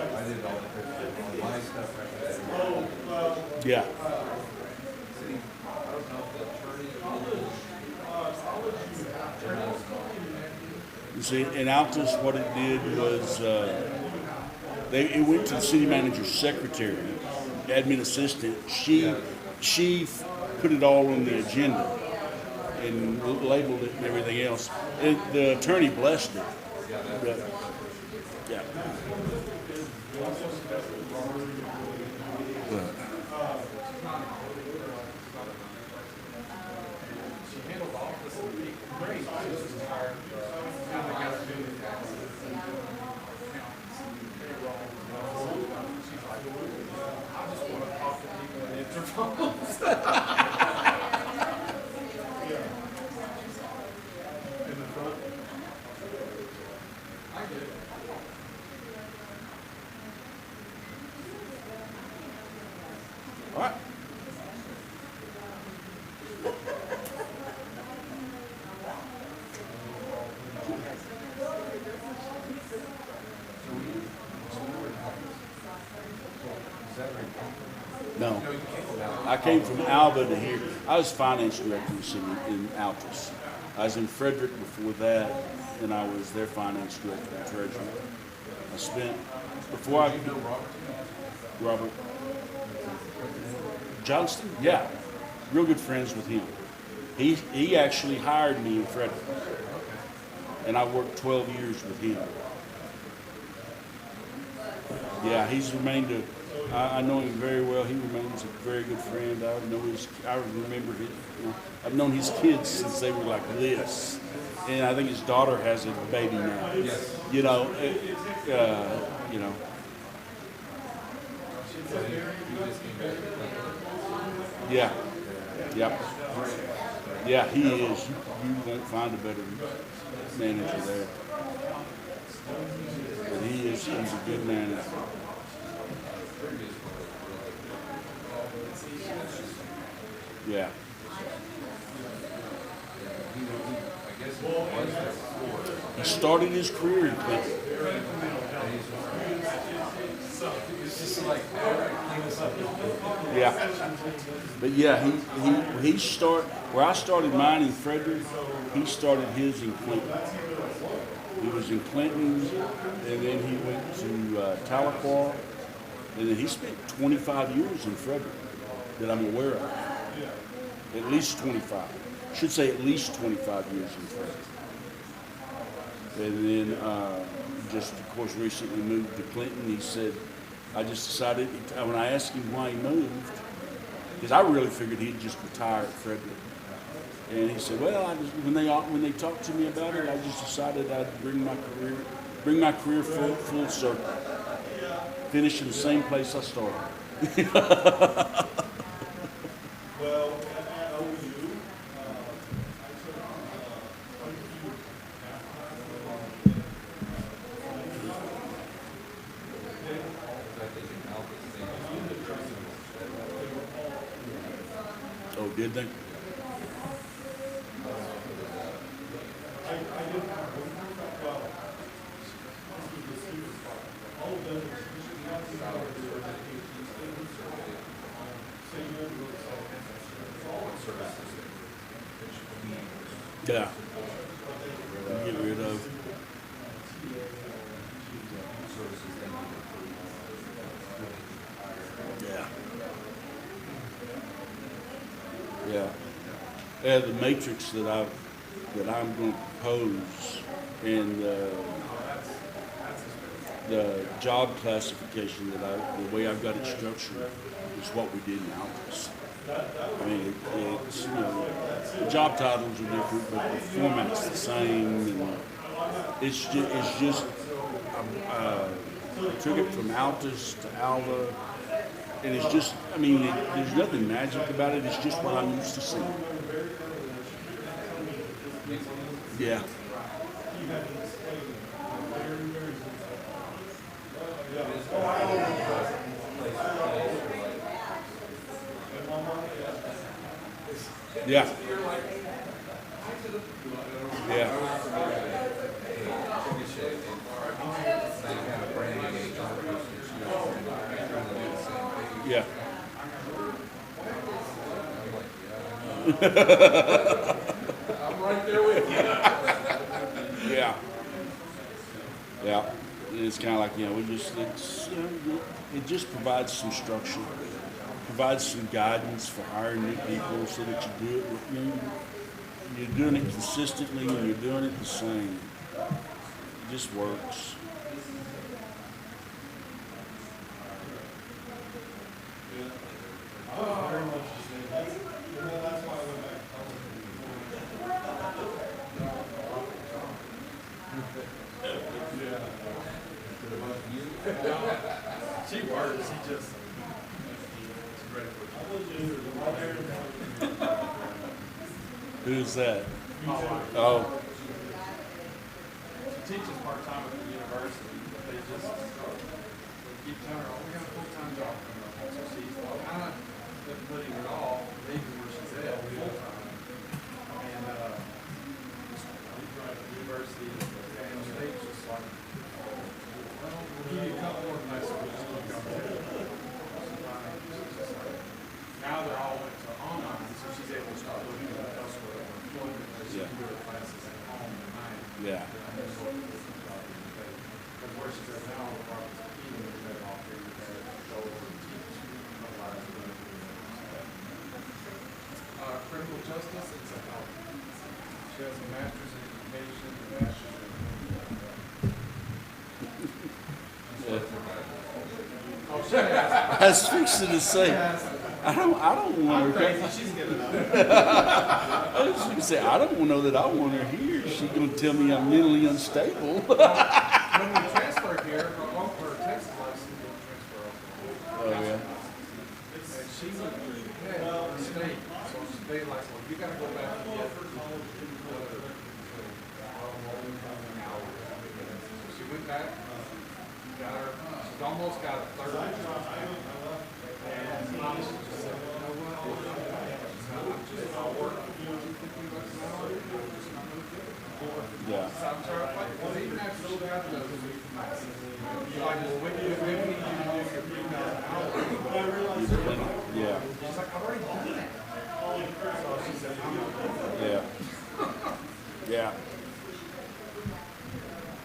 Yeah. You see, in Altus, what it did was it went to the city manager's secretary, admin assistant. She put it all on the agenda and labeled it and everything else. The attorney blessed it, Yeah. She handled all this and be great. She was just tired. Now they got to do the taxes and accountants and payroll. She's like, I just want to talk to people and answer phones. In the front. I get it. All right. No. I came from Alba to here. I was finance director in Altus. I was in Frederick before that, and I was their finance director and treasurer. I spent, before I... Robert Johnston? Yeah. Real good friends with him. He actually hired me in Frederick. And I worked 12 years with him. Yeah, he's remained I know him very well. He remains a very good friend. I remember his, I've known his kids since they were like this. And I think his daughter has a baby now. Yes. You know. Yeah. Yep. Yeah, he is. You won't find a better manager there. But he's a good manager. Yeah. He started his career in Clinton. Yeah. But yeah, he where I started mine in Frederick, he started his in Clinton. He was in Clinton, and then he went to Tahlequah, and then he spent 25 years in Frederick that I'm aware of. At least 25. Should say at least 25 years in Frederick. And then just, of course, recently moved to Clinton. He said, I just decided, when I asked him why he moved, because I really figured he'd just retire at Frederick. And he said, well, when they talked to me about it, I just decided I'd bring my career full circle. Finish in the same place I started. Oh, did they? Yeah. Get rid of. Yeah. Yeah. The matrix that I'm going to propose and the job classification the way I've got it structured is what we did in Altus. I mean, it's the job titles are different, but the format's the same, and it's just I took it from Altus to Alva, and it's just, I mean, there's nothing magic about it. It's just what I'm used to seeing. Yeah. Yeah. Yeah. Yeah. I'm right there with you. Yeah. Yeah. It's kind of like, it just provides some structure, provides some guidance for hiring new people so that you do it, you're doing it consistently and you're doing it the same. just works. She works, she just, she's ready for Who's that? My wife. Oh, She teaches part-time at the university, but they just, they keep telling her, oh, we got a full-time job coming up. So she's kind of been putting it off, leaving where she's at full-time. And, we drive to the university, and the state's just like, well, we'll give you a couple more classes, we'll just keep going. Now they're all went to online, so she's able to start looking at elsewhere for employment, where she can do her classes at home at night. yeah. Because where she says now, the problem's even if they're off here, you gotta go over and teach. Otherwise, you're gonna do that. Criminal justice and psychology. She has a master's in education, a bachelor's in. Oh, she has. I was fixing to say, I don't I'm want her. crazy, she's getting up. I was going to say, I don't know that I want her here. She's going to tell me I'm mentally unstable. When we transfer here, her Texas license will transfer over. Oh, yeah. And she went through the head of the state, so they like, well, you gotta go back and get her. She went back, got her, she's almost got a third. And she just said, you know what, I'll work $250 an hour, I'm just not gonna do it. Yeah. So I'm trying to fight, because even after she got those, you're like, well, when do you need to do your $3,000 an hour? Yeah. She's like, I've already done that. So she said, I'm not going to. Yeah. Yeah.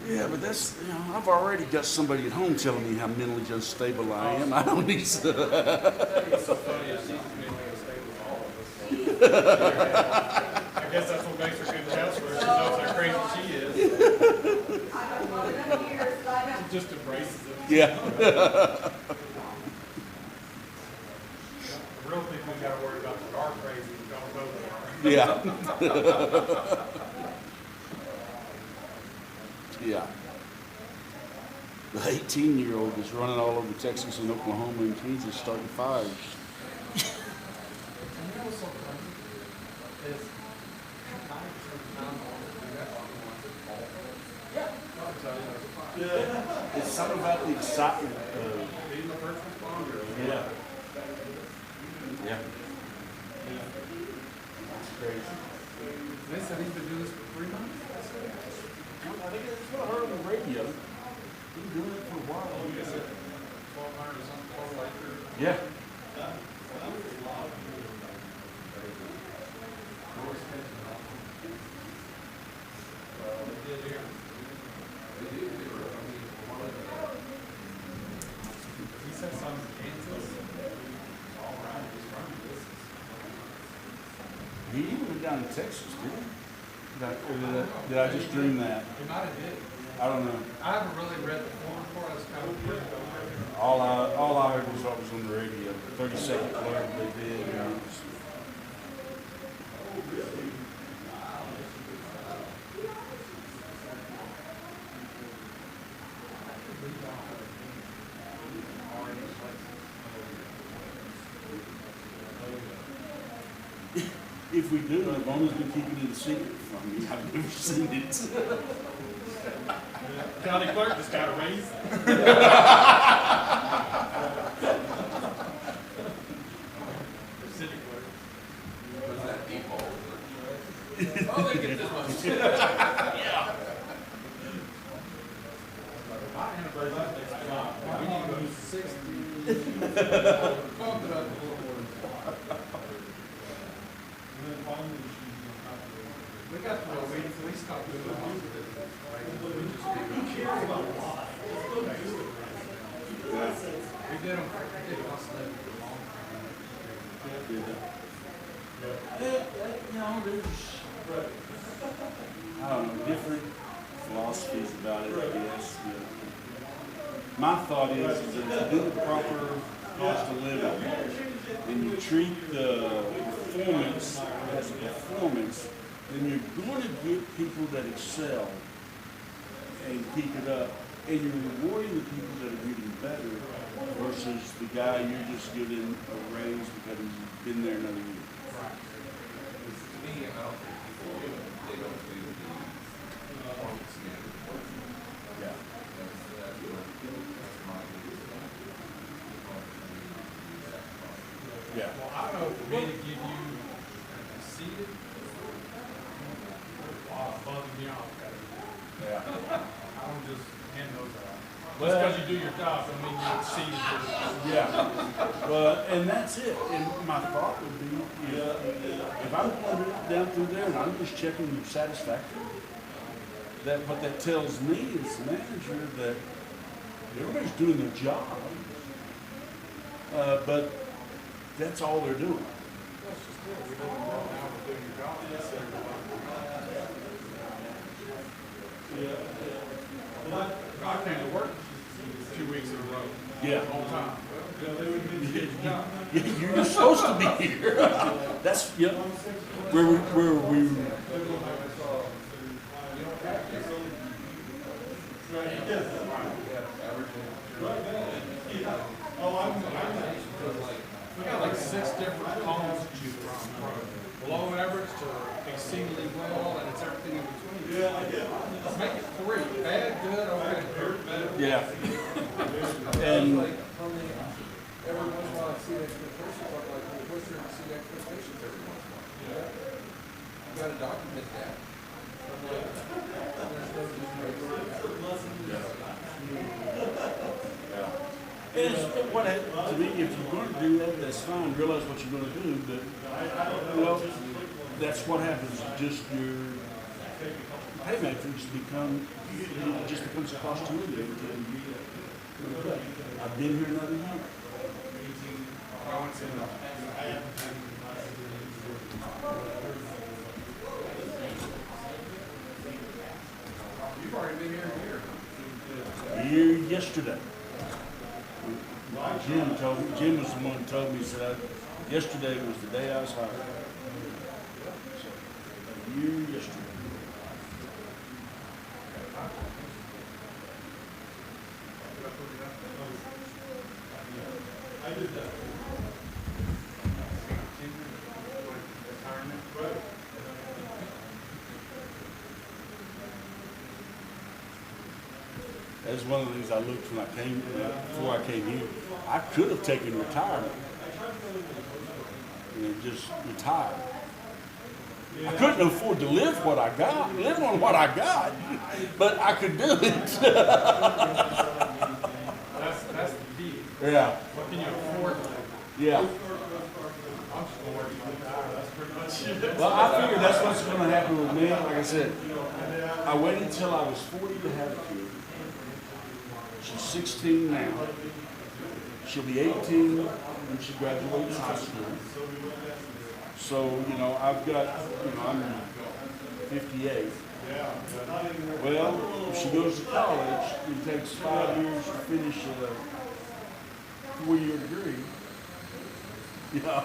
Yeah, but that's, I've already got somebody at home telling me how mentally unstable I am. I don't need to. It's so funny, she's mentally unstable as all of us. I guess that's what makes her good counselor. She knows how crazy she is. She just embraces it. Yeah. The real people we gotta worry about that are crazy, we don't know they are. Yeah. Yeah. The 18-year-old is running all over Texas and Oklahoma and Kansas starting fires. And you know what's so funny? Is 90% of the time, the ones that do that are the ones that fall. Yeah. I'll tell you, there's a fire. It's something about the excitement of, Being the first responder. yeah. Yeah. That's crazy. They said he's been doing this for 3 months. I think that's what I heard on the radio. Been doing it for a while. You said 1,200 or something, total acre. Yeah. They did here. He said some in Kansas. All right, he's running this. He even went down to Texas, didn't he? Did I just dream that? He might have did. I don't know. I haven't really read the full report. I was kind of curious over it. All I heard was what was on the radio. 30-second blurb they did. And it was, if we do, Lavona's been keeping it a secret from me. I've never seen it. County clerk just got a raise. City clerk. Was that default? Oh, they get this much. Yeah. My anniversary next month. We need to go to 60. Bumped it up a little more. We got to know, we stopped doing the hospital. We just did them, we did oscillate for a long time. You know, there's, I don't know, different philosophies about it, I guess. You know. My thought is that if you do the proper cost of living, and you treat the performance as a performance, then you're going to get people that excel and keep it up, and you're rewarding the people that are getting better versus the guy you're just giving a raise because he's been there another year. Yeah. Yeah. Well, I don't know, for me to give you a seated, bugging me off, Yeah. I don't just hand those out. Just because you do your job, I mean, you're seated. Yeah. Well, and that's it. And my thought would be, if I'm going down through there and I'm just checking your satisfaction, that what that tells me as the manager that everybody's doing their job, but that's all they're doing. I came to work 2 weeks in a row. Yeah. On time. You're supposed to be here. That's, yeah. Where we. We got like 6 different columns to choose from below average to exceedingly well, and it's everything in between. Let's make it 3. Bad, good, okay, good, better. Yeah. And Every once in a while I see expectations, I'm like, well, what's your exceed expectations every once in a while? You gotta document that. I'm like, there's no just And it's, what to me, if you're going to do that, that's fine. Realize what you're going to do, but well, that's what happens. Just your pay matrix just becomes a cost to living. I've been here another year. You've already been here a year. Year yesterday. Jim was the one who told me, he said, yesterday was the day I was hired. So, a year yesterday. That's one of the things I looked when I came, before I came here. I could have taken retirement and just retired. I couldn't afford to live on what I got, but I could do it. That's the key. Yeah, What can you afford to? yeah. I'm just gonna work my time, that's pretty much it. Well, I figured that's what's going to happen with me. Like I said, I waited until I was 40 to have a kid. She's 16 now. She'll be 18 when she graduates high school. So, I've got, I'm 58. Well, if she goes to college, it takes 5 years to finish a 4-year degree. Yeah.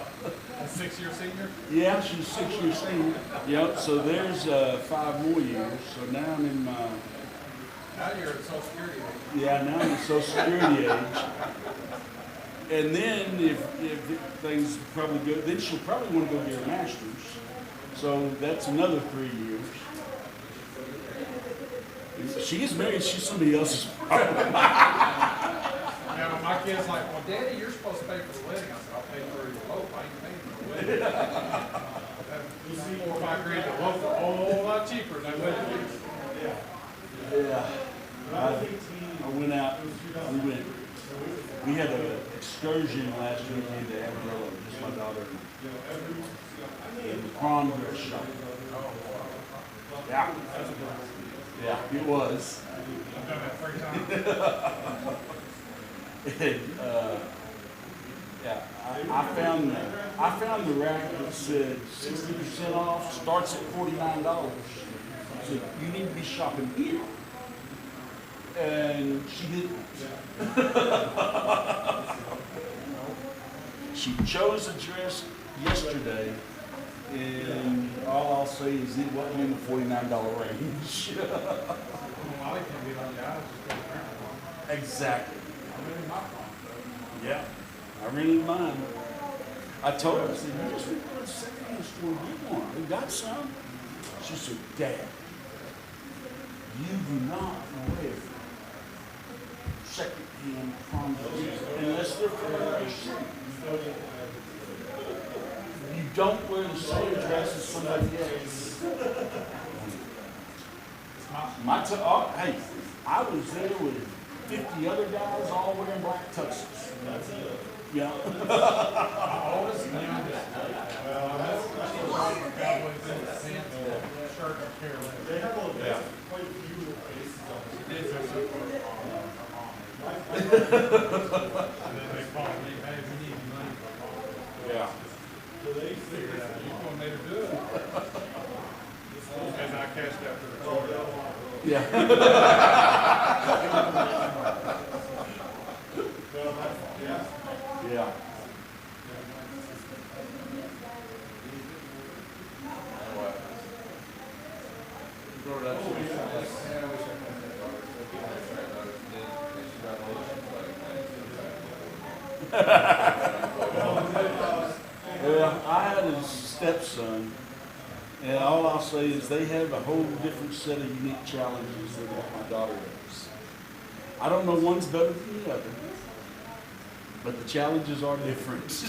A 6-year senior? Yeah, she's 6 years senior. Yep, so there's 5 more years. So now I'm in my... Now you're at Social Security age. Yeah, now I'm in Social Security age. And then if things probably go, then she'll probably want to go get her master's. So that's another 3 years. If she gets married, she's somebody else's problem. Now, my kid's like, well, Daddy, you're supposed to pay for the wedding. I said, I'll pay for your elope. I ain't paying for the wedding. That 4 or 5 grand to elope is a whole lot cheaper than wedding. Yeah. I went out, we had an excursion last weekend to Amarillo, just my daughter and the prom dress shop. Yeah. Yeah, it was. I've done that 3 times. And, yeah, I found the rack that said 60% off, starts at $49. said, you need to be shopping here. And she didn't. She chose a dress yesterday, and all I'll say is it wasn't in the $49 range. Molly can be like that, just go around. Exactly. I'm in my phone. Yeah. I rented mine. I told her, I said, you just went to the secondhand store and get one. We got some. She said, Dad, you do not wear secondhand prom dresses unless they're from another city. You don't wear the same dress as somebody else. Hey, I was there with 50 other guys all wearing black tuxes. Yeah. My oldest and youngest. Well, that's cowboys in the pants, shirt, and careless. They have quite a few faces on it. She did say so for and then they called me, hey, we need money for mom. Yeah. So they figured out, you gonna make her do it. And I cashed out for the car. Yeah. Yeah. Well, I had a stepson, and all I'll say is they have a whole different set of unique challenges than what my daughter does. I don't know one's better than the other, but the challenges are different.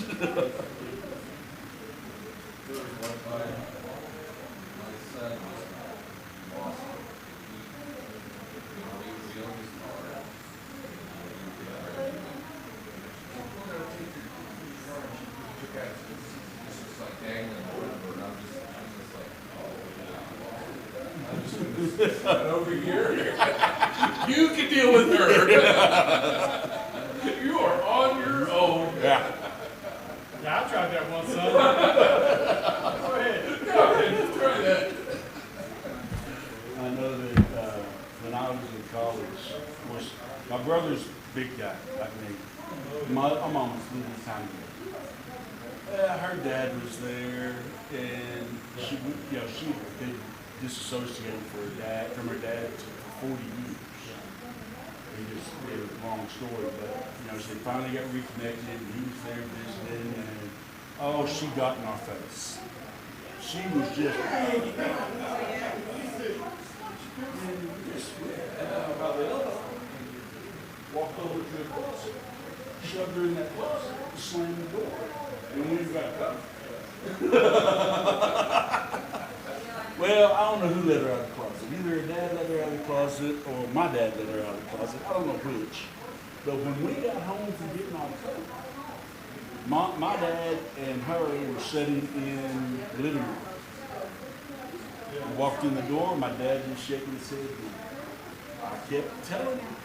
Over here, you can deal with her. You are on your own. Yeah. Yeah, I tried that one, son. Go ahead. Go ahead, try that. I know that when I was in college, of course, my brother's a big guy like me. I'm almost little tiny. Her dad was there, and she had been disassociated from her dad for 40 years. It was a long story, but she finally got reconnected, and he was there visiting, and oh, she got in our face. She was just. Walked over to the closet, shoved her in that closet, slammed the door, and went back up. Well, I don't know who let her out of the closet. Either her dad let her out of the closet or my dad let her out of the closet. I don't know which. But when we got home from getting our coat, my dad and her were sitting in the living room. I walked in the door, my dad was shaking his head. I kept telling him,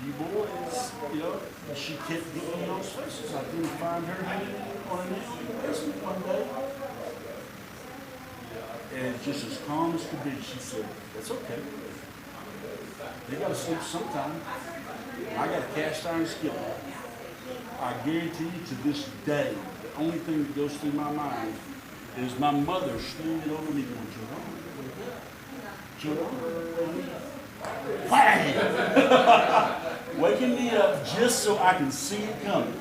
you boys, and she kept getting in those faces. I didn't find her hanging on an empty basement one day. And just as calm as could be, she said, that's okay. They got to sleep sometime. I got a cast iron skillet. I guarantee you to this day, the only thing that goes through my mind is my mother standing over me going, Jerome, bang! Waking me up just so I can see it coming.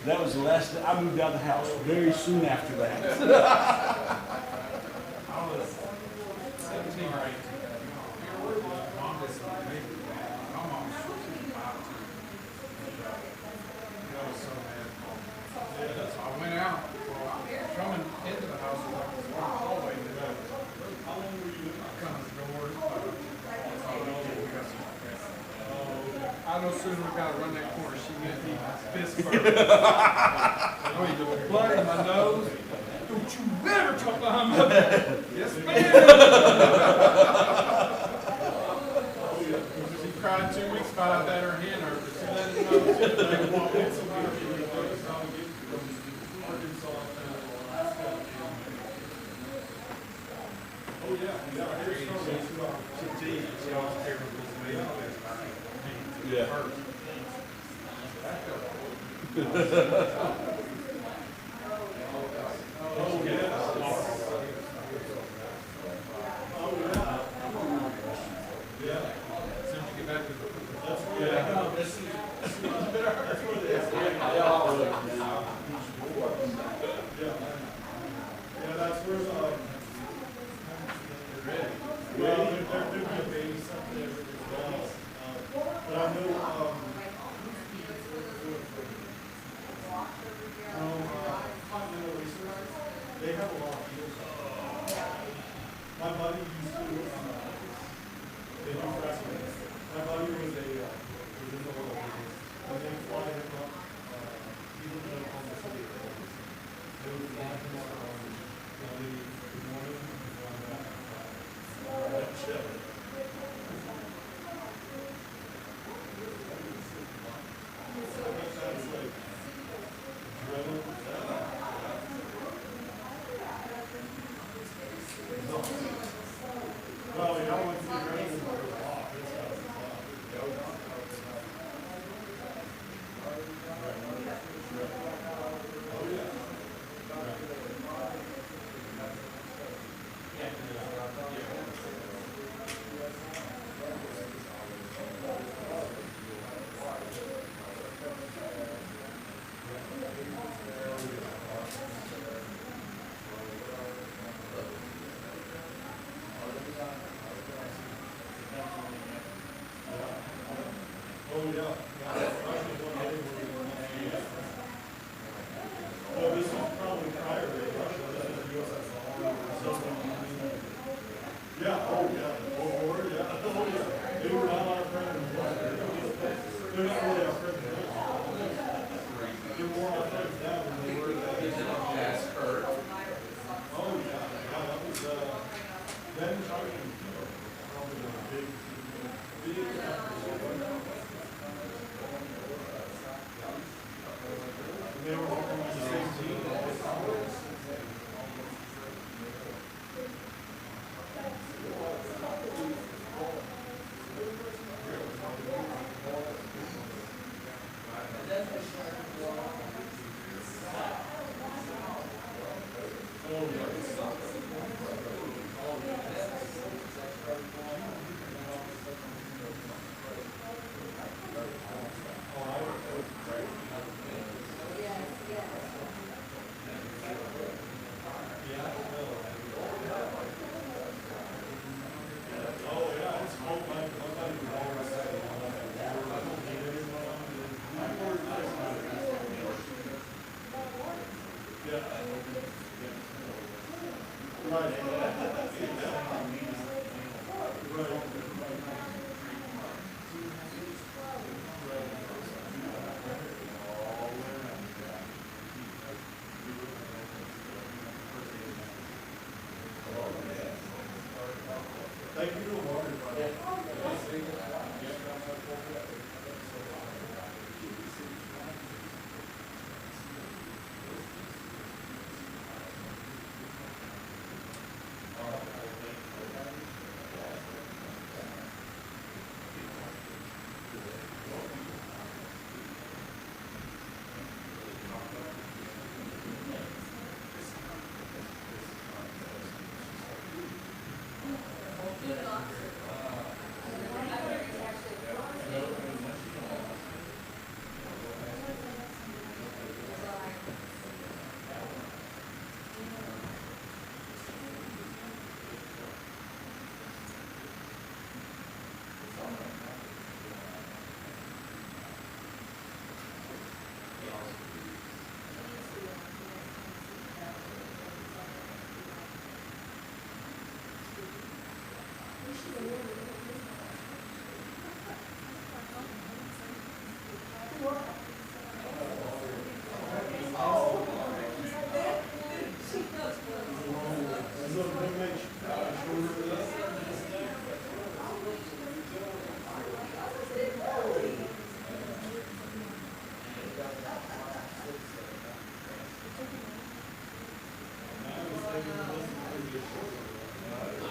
That was the last day. I moved out of the house very soon after that. I was 17 or 18. Mom just made me mad. My mom was 5'2". I was so mad. So I went out. Coming into the house was like this long hallway. How long were you? I come to the door. I know sooner we gotta run that corner. She met me fist first. Blood in my nose. Don't you never talk behind my back. Yes, ma'am. She cried 2 weeks about how bad her hand hurt, but she let it know too. They walked in so weird. Thank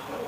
you.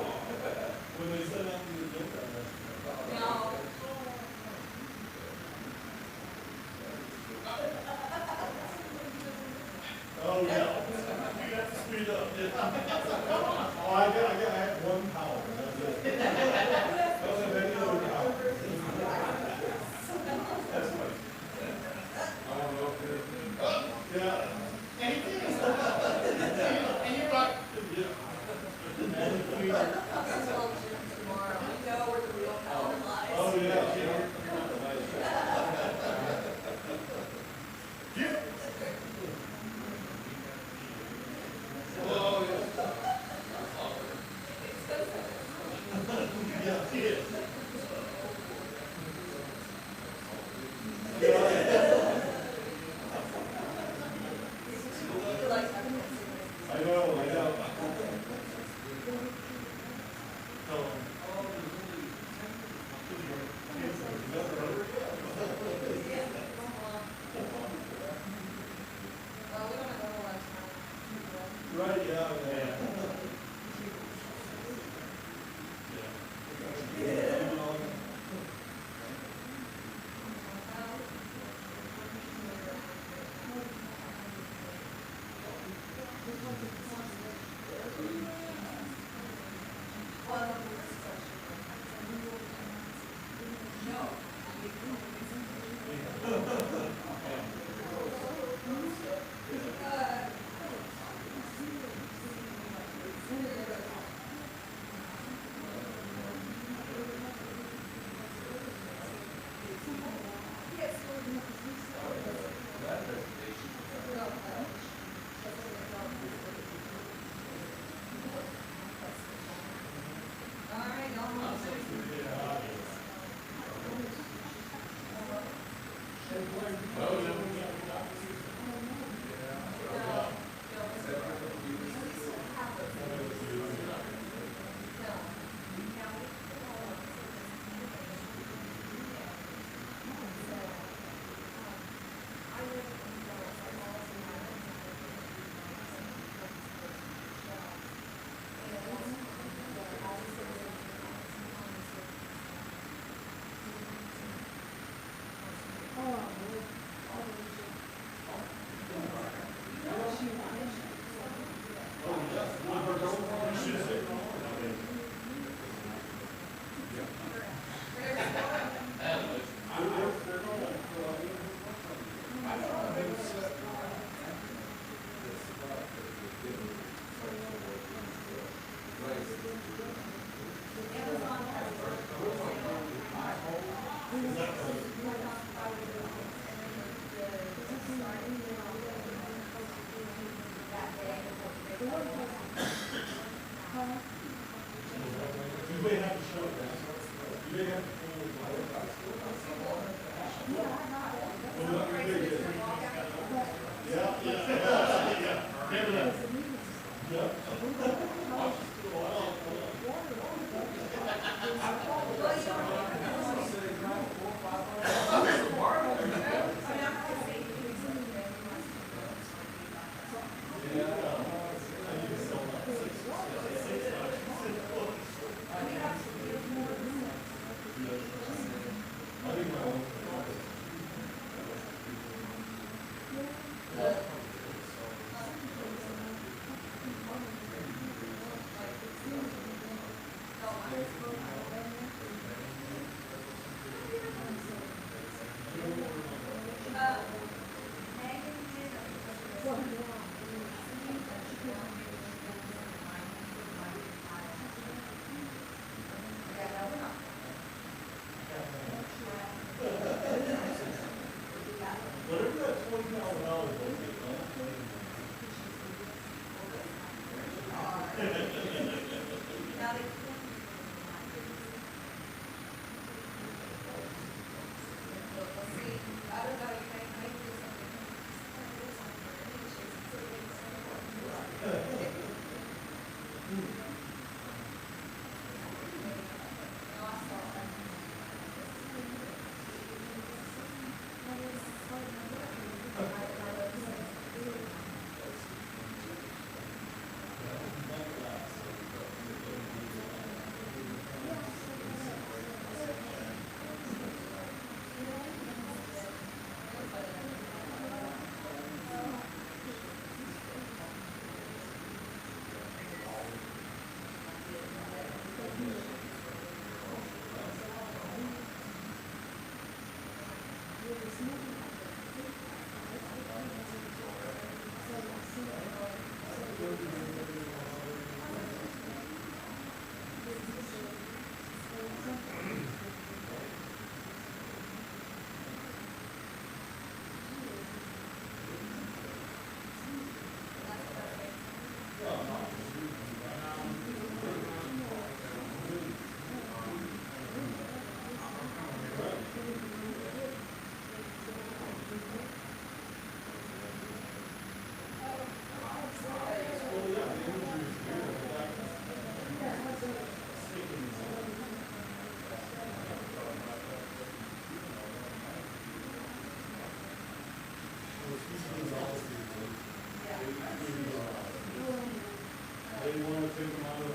big amount of,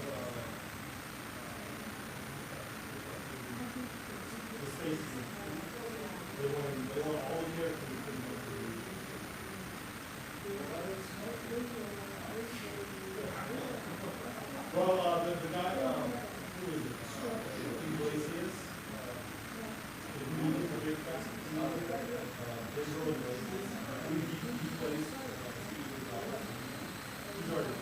the spaces. They want all the characters to put them up to the. Well, the guy, who is it? Iglesias. The movie for Big Fast. Israel Iglesias. He plays, he's already.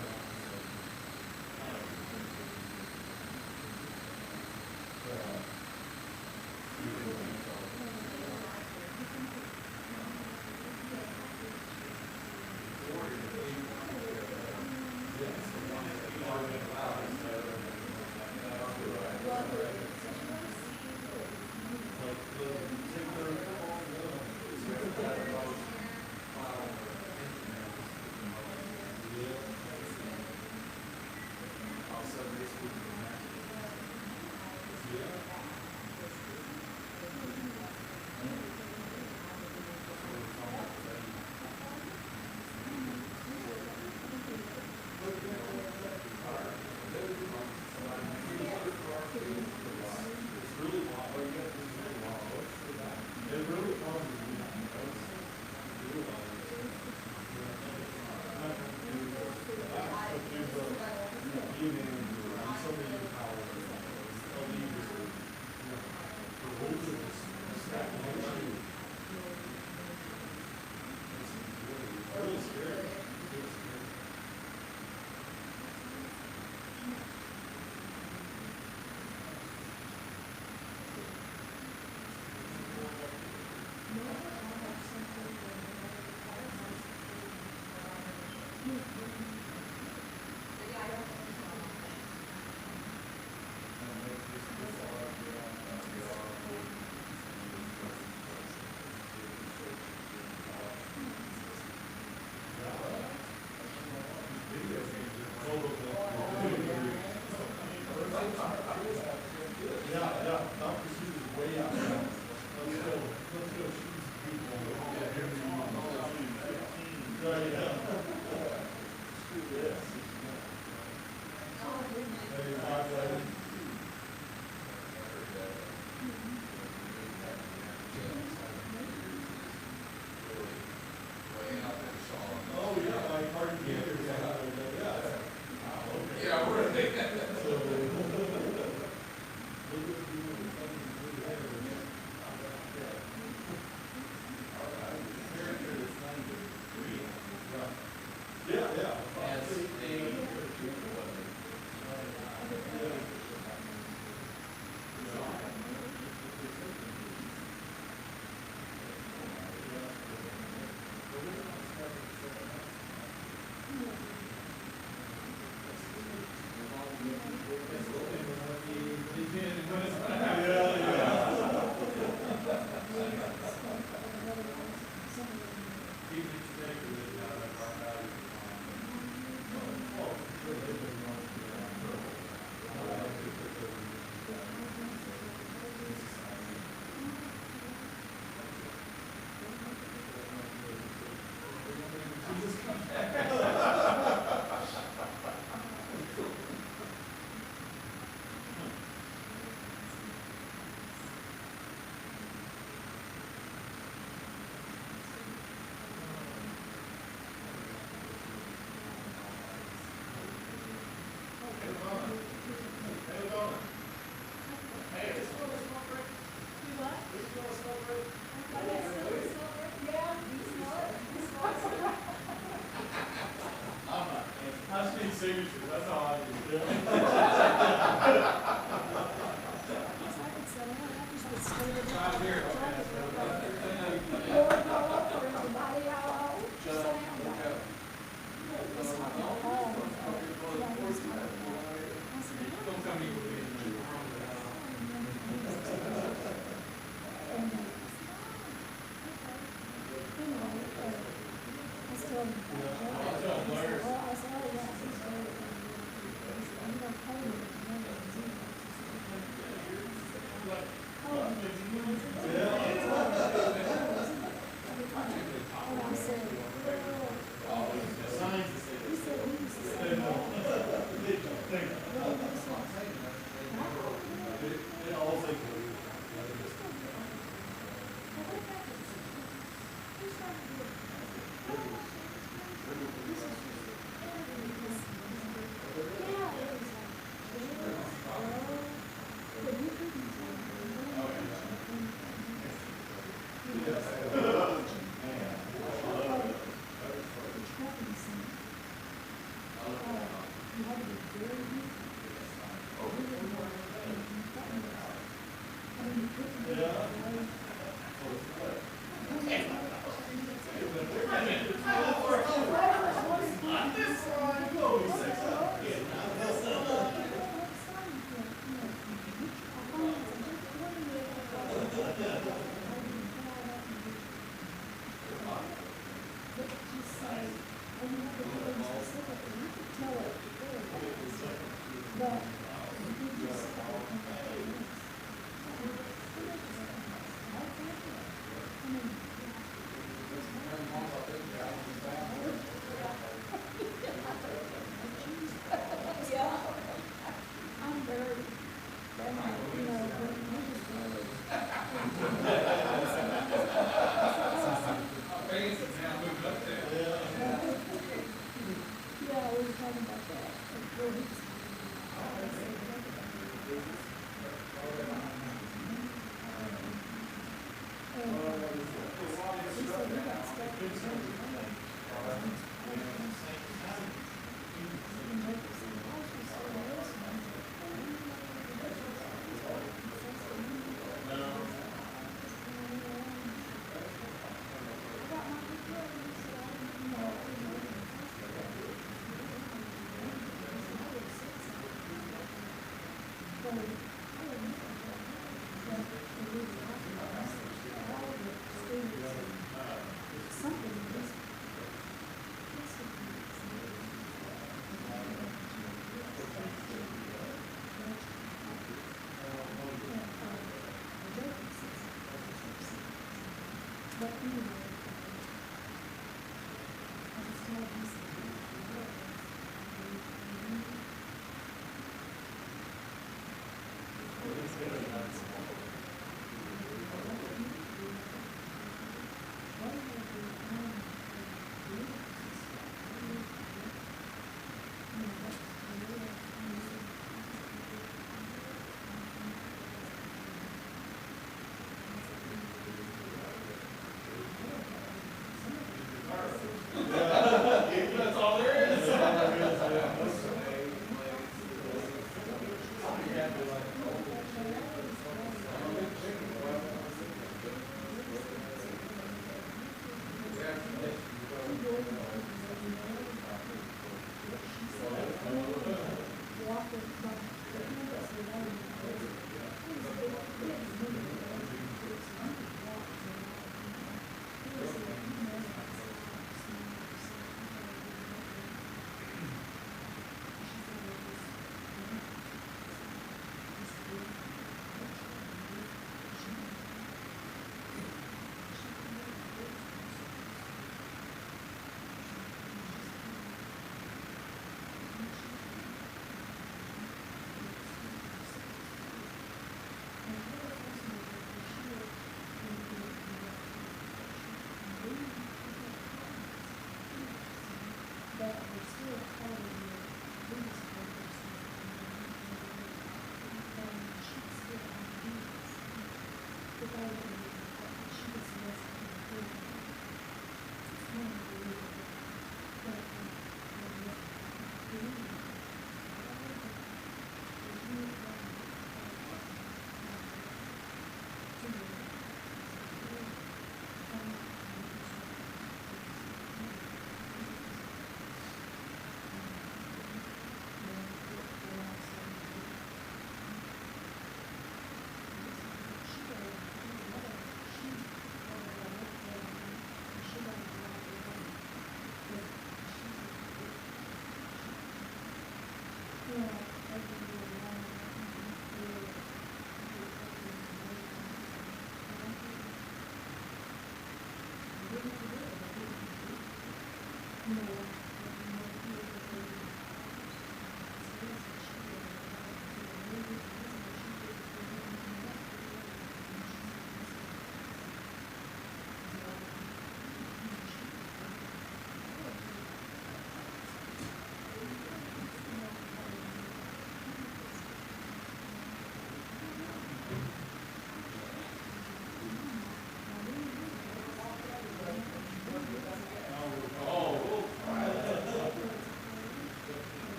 Signatures, that's all I do. Right here. Don't tell me we're being yeah.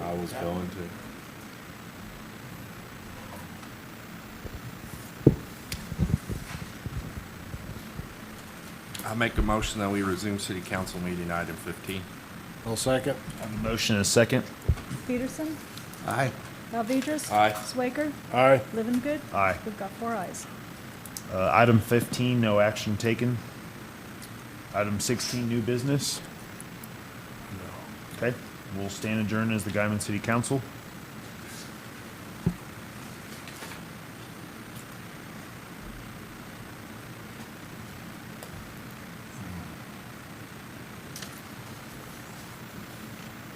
I was going to. I make a motion that we resume city council meeting item 15. I'll second. I have a motion and a second. Peterson? Aye. Valdedras? Aye. Swager? Aye. Livengood? Aye. We've got 4 ayes. Item 15, no action taken. Item 16, new business. Okay, we'll stand adjourned as the Guyman City Council.